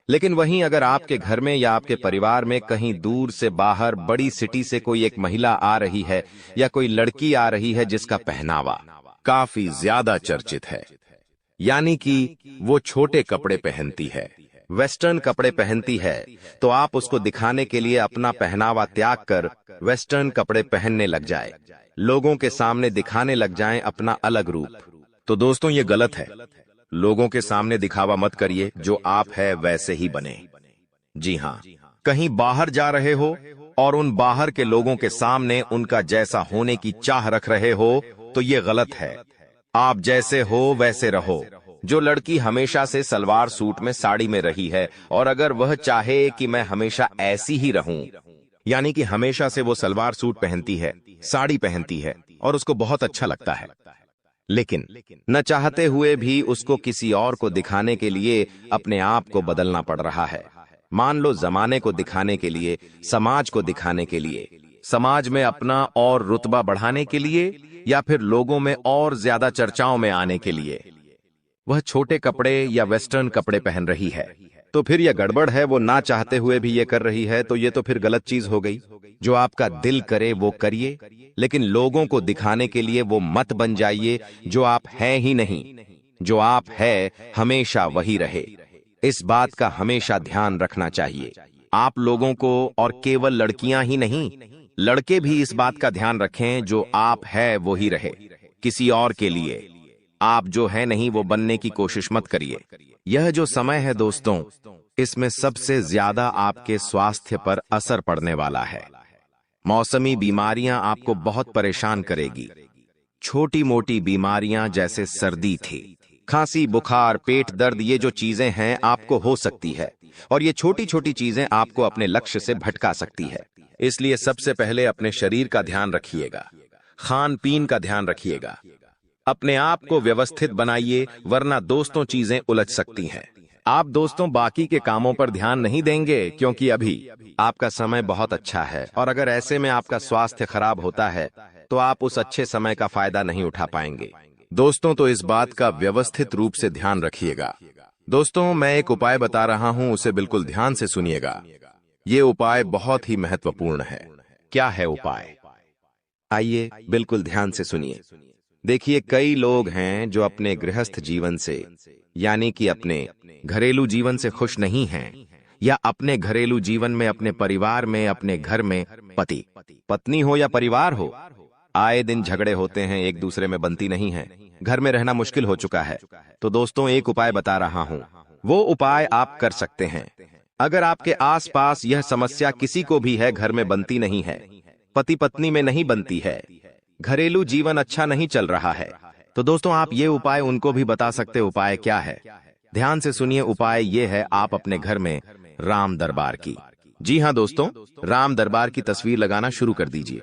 लेकिन वहीं अगर आपके घर में या आपके परिवार में कहीं दूर से बाहर बड़ी सिटी से कोई एक महिला आ रही है या कोई लड़की आ रही है जिसका पहनावा काफी ज्यादा चर्चित है, यानी कि वो छोटे कपड़े पहनती है, वेस्टर्न कपड़े पहनती है, तो आप उसको दिखाने के लिए अपना पहनावा त्याग कर वेस्टर्न कपड़े पहनने लग जाए, लोगों के सामने दिखाने लग जाएं अपना अलग रूप। तो दोस्तों ये गलत है। लोगों के सामने दिखावा मत करिए, जो आप है वैसे ही बने। जी हाँ, कहीं बाहर जा रहे हो और उन बाहर के लोगों के सामने उनका जैसा होने की चाह रख रहे हो तो ये गलत है। आप जैसे हो वैसे रहो। जो लड़की हमेशा से सलवार सूट में साड़ी में रही है और अगर वह चाहे कि मैं हमेशा ऐसी ही रहूं, यानी कि हमेशा से वो सलवार सूट पहनती है, साड़ी पहनती है और उसको बहुत अच्छा लगता है, लेकिन न चाहते हुए भी उसको किसी और को दिखाने के लिए अपने आप को बदलना पड़ रहा है। मान लो जमाने को दिखाने के लिए, समाज को दिखाने के लिए, समाज में अपना और रुतबा बढ़ाने के लिए या फिर लोगों में और ज्यादा चर्चाओं में आने के लिए वह छोटे कपड़े या वेस्टर्न कपड़े पहन रही है, तो फिर यह गड़बड़ है। वो ना चाहते हुए भी ये कर रही है, तो ये तो फिर गलत चीज हो गई। जो आपका दिल करे वो करिए, लेकिन लोगों को दिखाने के लिए वो मत बन जाइए जो आप हैं ही नहीं। जो आप है हमेशा वही रहे। इस बात का हमेशा ध्यान रखना चाहिए आप लोगों को, और केवल लड़कियां ही नहीं, लड़के भी इस बात का ध्यान रखें जो आप है वो ही रहे। किसी और के लिए आप जो है नहीं वो बनने की कोशिश मत करिए। यह जो समय है दोस्तों, इसमें सबसे ज्यादा आपके स्वास्थ्य पर असर पड़ने वाला है। मौसमी बीमारियां आपको बहुत परेशान करेगी। छोटी मोटी बीमारियां जैसे सर्दी थी, खांसी, बुखार, पेट दर्द, ये जो चीजें हैं आपको हो सकती है, और ये छोटी छोटी चीजें आपको अपने लक्ष्य से भटका सकती है। इसलिए सबसे पहले अपने शरीर का ध्यान रखिएगा, खान पीन का ध्यान रखिएगा, अपने आप को व्यवस्थित बनाइए, वरना दोस्तों चीजें उलझ सकती हैं। आप दोस्तों बाकी के कामों पर ध्यान नहीं देंगे क्योंकि अभी आपका समय बहुत अच्छा है, और अगर ऐसे में आपका स्वास्थ्य खराब होता है तो आप उस अच्छे समय का फायदा नहीं उठा पाएंगे। दोस्तों तो इस बात का व्यवस्थित रूप से ध्यान रखिएगा। दोस्तों मैं एक उपाय बता रहा हूं, उसे बिल्कुल ध्यान से सुनिएगा। ये उपाय बहुत ही महत्वपूर्ण है। क्या है उपाय? आइए बिल्कुल ध्यान से सुनिए। देखिए, कई लोग हैं जो अपने गृहस्थ जीवन से, यानी कि अपने घरेलू जीवन से खुश नहीं हैं, या अपने घरेलू जीवन में, अपने परिवार में, अपने घर में पति पत्नी हो या परिवार हो, आए दिन झगड़े होते हैं, एक दूसरे में बनती नहीं है, घर में रहना मुश्किल हो चुका है। तो दोस्तों एक उपाय बता रहा हूं, वो उपाय आप कर सकते हैं। अगर आपके आसपास यह समस्या किसी को भी है, घर में बनती नहीं है, पति पत्नी में नहीं बनती है, घरेलू जीवन अच्छा नहीं चल रहा है, तो दोस्तों आप ये उपाय उनको भी बता सकते। उपाय क्या है? ध्यान से सुनिए। उपाय ये है, आप अपने घर में राम दरबार की, जी हाँ दोस्तों, राम दरबार की तस्वीर लगाना शुरू कर दीजिए।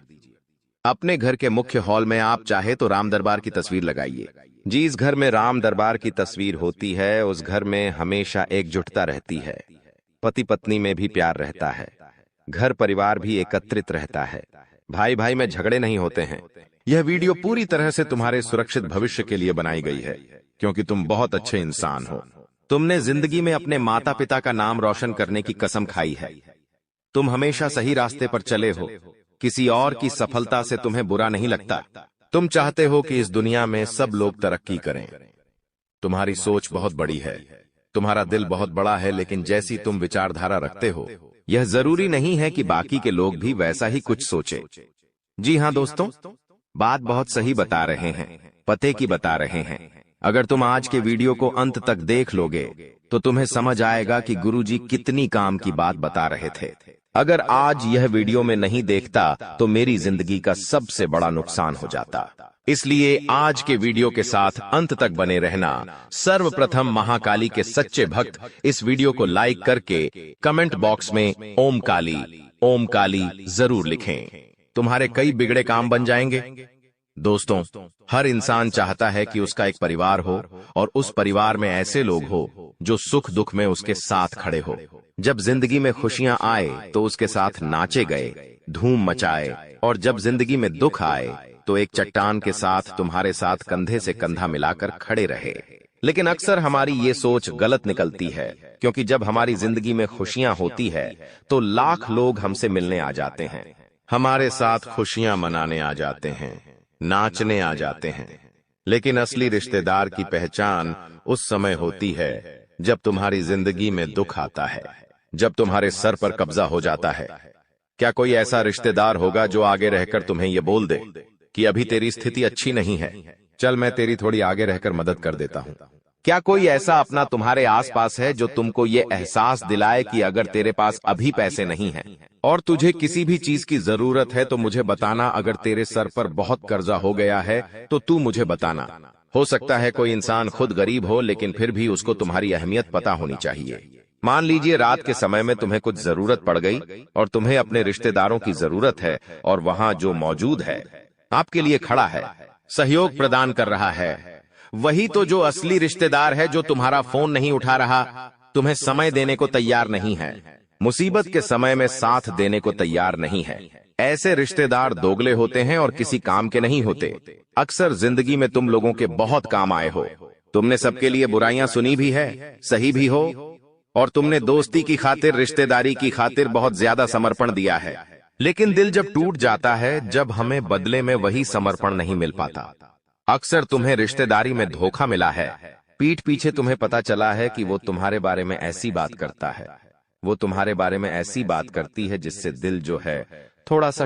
अपने घर के मुख्य हॉल में आप चाहे तो राम दरबार की तस्वीर लगाइए। जिस घर में राम दरबार की तस्वीर होती है उस घर में हमेशा एकजुटता रहती है, पति पत्नी में भी प्यार रहता है, घर परिवार भी एकत्रित रहता है, भाई भाई में झगड़े नहीं होते हैं। यह वीडियो पूरी तरह से तुम्हारे सुरक्षित भविष्य के लिए बनाई गई है, क्योंकि तुम बहुत अच्छे इंसान हो। तुमने जिंदगी में अपने माता पिता का नाम रोशन करने की कसम खाई है। तुम हमेशा सही रास्ते पर चले हो, किसी और की सफलता से तुम्हें बुरा नहीं लगता। तुम चाहते हो कि इस दुनिया में सब लोग तरक्की करें। तुम्हारी सोच बहुत बड़ी है, तुम्हारा दिल बहुत बड़ा है, लेकिन जैसी तुम विचारधारा रखते हो, यह जरूरी नहीं है कि बाकी के लोग भी वैसा ही कुछ सोचे। जी हाँ दोस्तों, बात बहुत सही बता रहे हैं, पते की बता रहे हैं। अगर तुम आज के वीडियो को अंत तक देख लोगे तो तुम्हें समझ आएगा कि गुरुजी कितनी काम की बात बता रहे थे। अगर आज यह वीडियो में नहीं देखता तो मेरी जिंदगी का सबसे बड़ा नुकसान हो जाता। इसलिए आज के वीडियो के साथ अंत तक बने रहना। सर्वप्रथम महाकाली के सच्चे भक्त इस वीडियो को लाइक करके कमेंट बॉक्स में ओम काली जरूर लिखें। तुम्हारे कई बिगड़े काम बन जाएंगे। दोस्तों, हर इंसान चाहता है कि उसका एक परिवार हो और उस परिवार में ऐसे लोग हो जो सुख दुख में उसके साथ खड़े हो। जब जिंदगी में खुशियां आए तो उसके साथ नाचे गए, धूम मचाए, और जब जिंदगी में दुख आए तो एक चट्टान के साथ तुम्हारे साथ कंधे से कंधा मिलाकर खड़े रहे। लेकिन अक्सर हमारी ये सोच गलत निकलती है, क्योंकि जब हमारी जिंदगी में खुशियां होती है तो लाख लोग हमसे मिलने आ जाते हैं, हमारे साथ खुशियां मनाने आ जाते हैं, नाचने आ जाते हैं। लेकिन असली रिश्तेदार की पहचान उस समय होती है जब तुम्हारी जिंदगी में दुख आता है, जब तुम्हारे सर पर कब्जा हो जाता है। क्या कोई ऐसा रिश्तेदार होगा जो आगे रहकर तुम्हें यह बोल दे कि अभी तेरी स्थिति अच्छी नहीं है, चल मैं तेरी थोड़ी आगे रहकर मदद कर देता हूं? क्या कोई ऐसा अपना तुम्हारे आसपास है जो तुमको ये एहसास दिलाए कि अगर तेरे पास अभी पैसे नहीं हैं और तुझे किसी भी चीज की जरूरत है तो मुझे बताना, अगर तेरे सर पर बहुत कर्जा हो गया है तो तू मुझे बताना। हो सकता है कोई इंसान खुद गरीब हो, लेकिन फिर भी उसको तुम्हारी अहमियत पता होनी चाहिए। मान लीजिए रात के समय में तुम्हें कुछ जरूरत पड़ गई और तुम्हें अपने रिश्तेदारों की जरूरत है, और वहां जो मौजूद है आपके लिए खड़ा है, सहयोग प्रदान कर रहा है, वही तो जो असली रिश्तेदार है, जो तुम्हारा फोन नहीं उठा रहा, तुम्हें समय देने को तैयार नहीं है, मुसीबत के समय में साथ देने को तैयार नहीं है। ऐसे रिश्तेदार दोगले होते हैं और किसी काम के नहीं होते। अक्सर जिंदगी में तुम लोगों के बहुत काम आए हो, तुमने सबके लिए बुराइयां सुनी भी है, सही भी हो, और तुमने दोस्ती की खातिर, रिश्तेदारी की खातिर बहुत ज्यादा समर्पण दिया है। लेकिन दिल जब टूट जाता है, जब हमें बदले में वही समर्पण नहीं मिल पाता। अक्सर तुम्हें रिश्तेदारी में धोखा मिला है, पीठ पीछे तुम्हें पता चला है कि वो तुम्हारे बारे में ऐसी बात करता है, वो तुम्हारे बारे में ऐसी बात करती है जिससे दिल जो है थोड़ा सा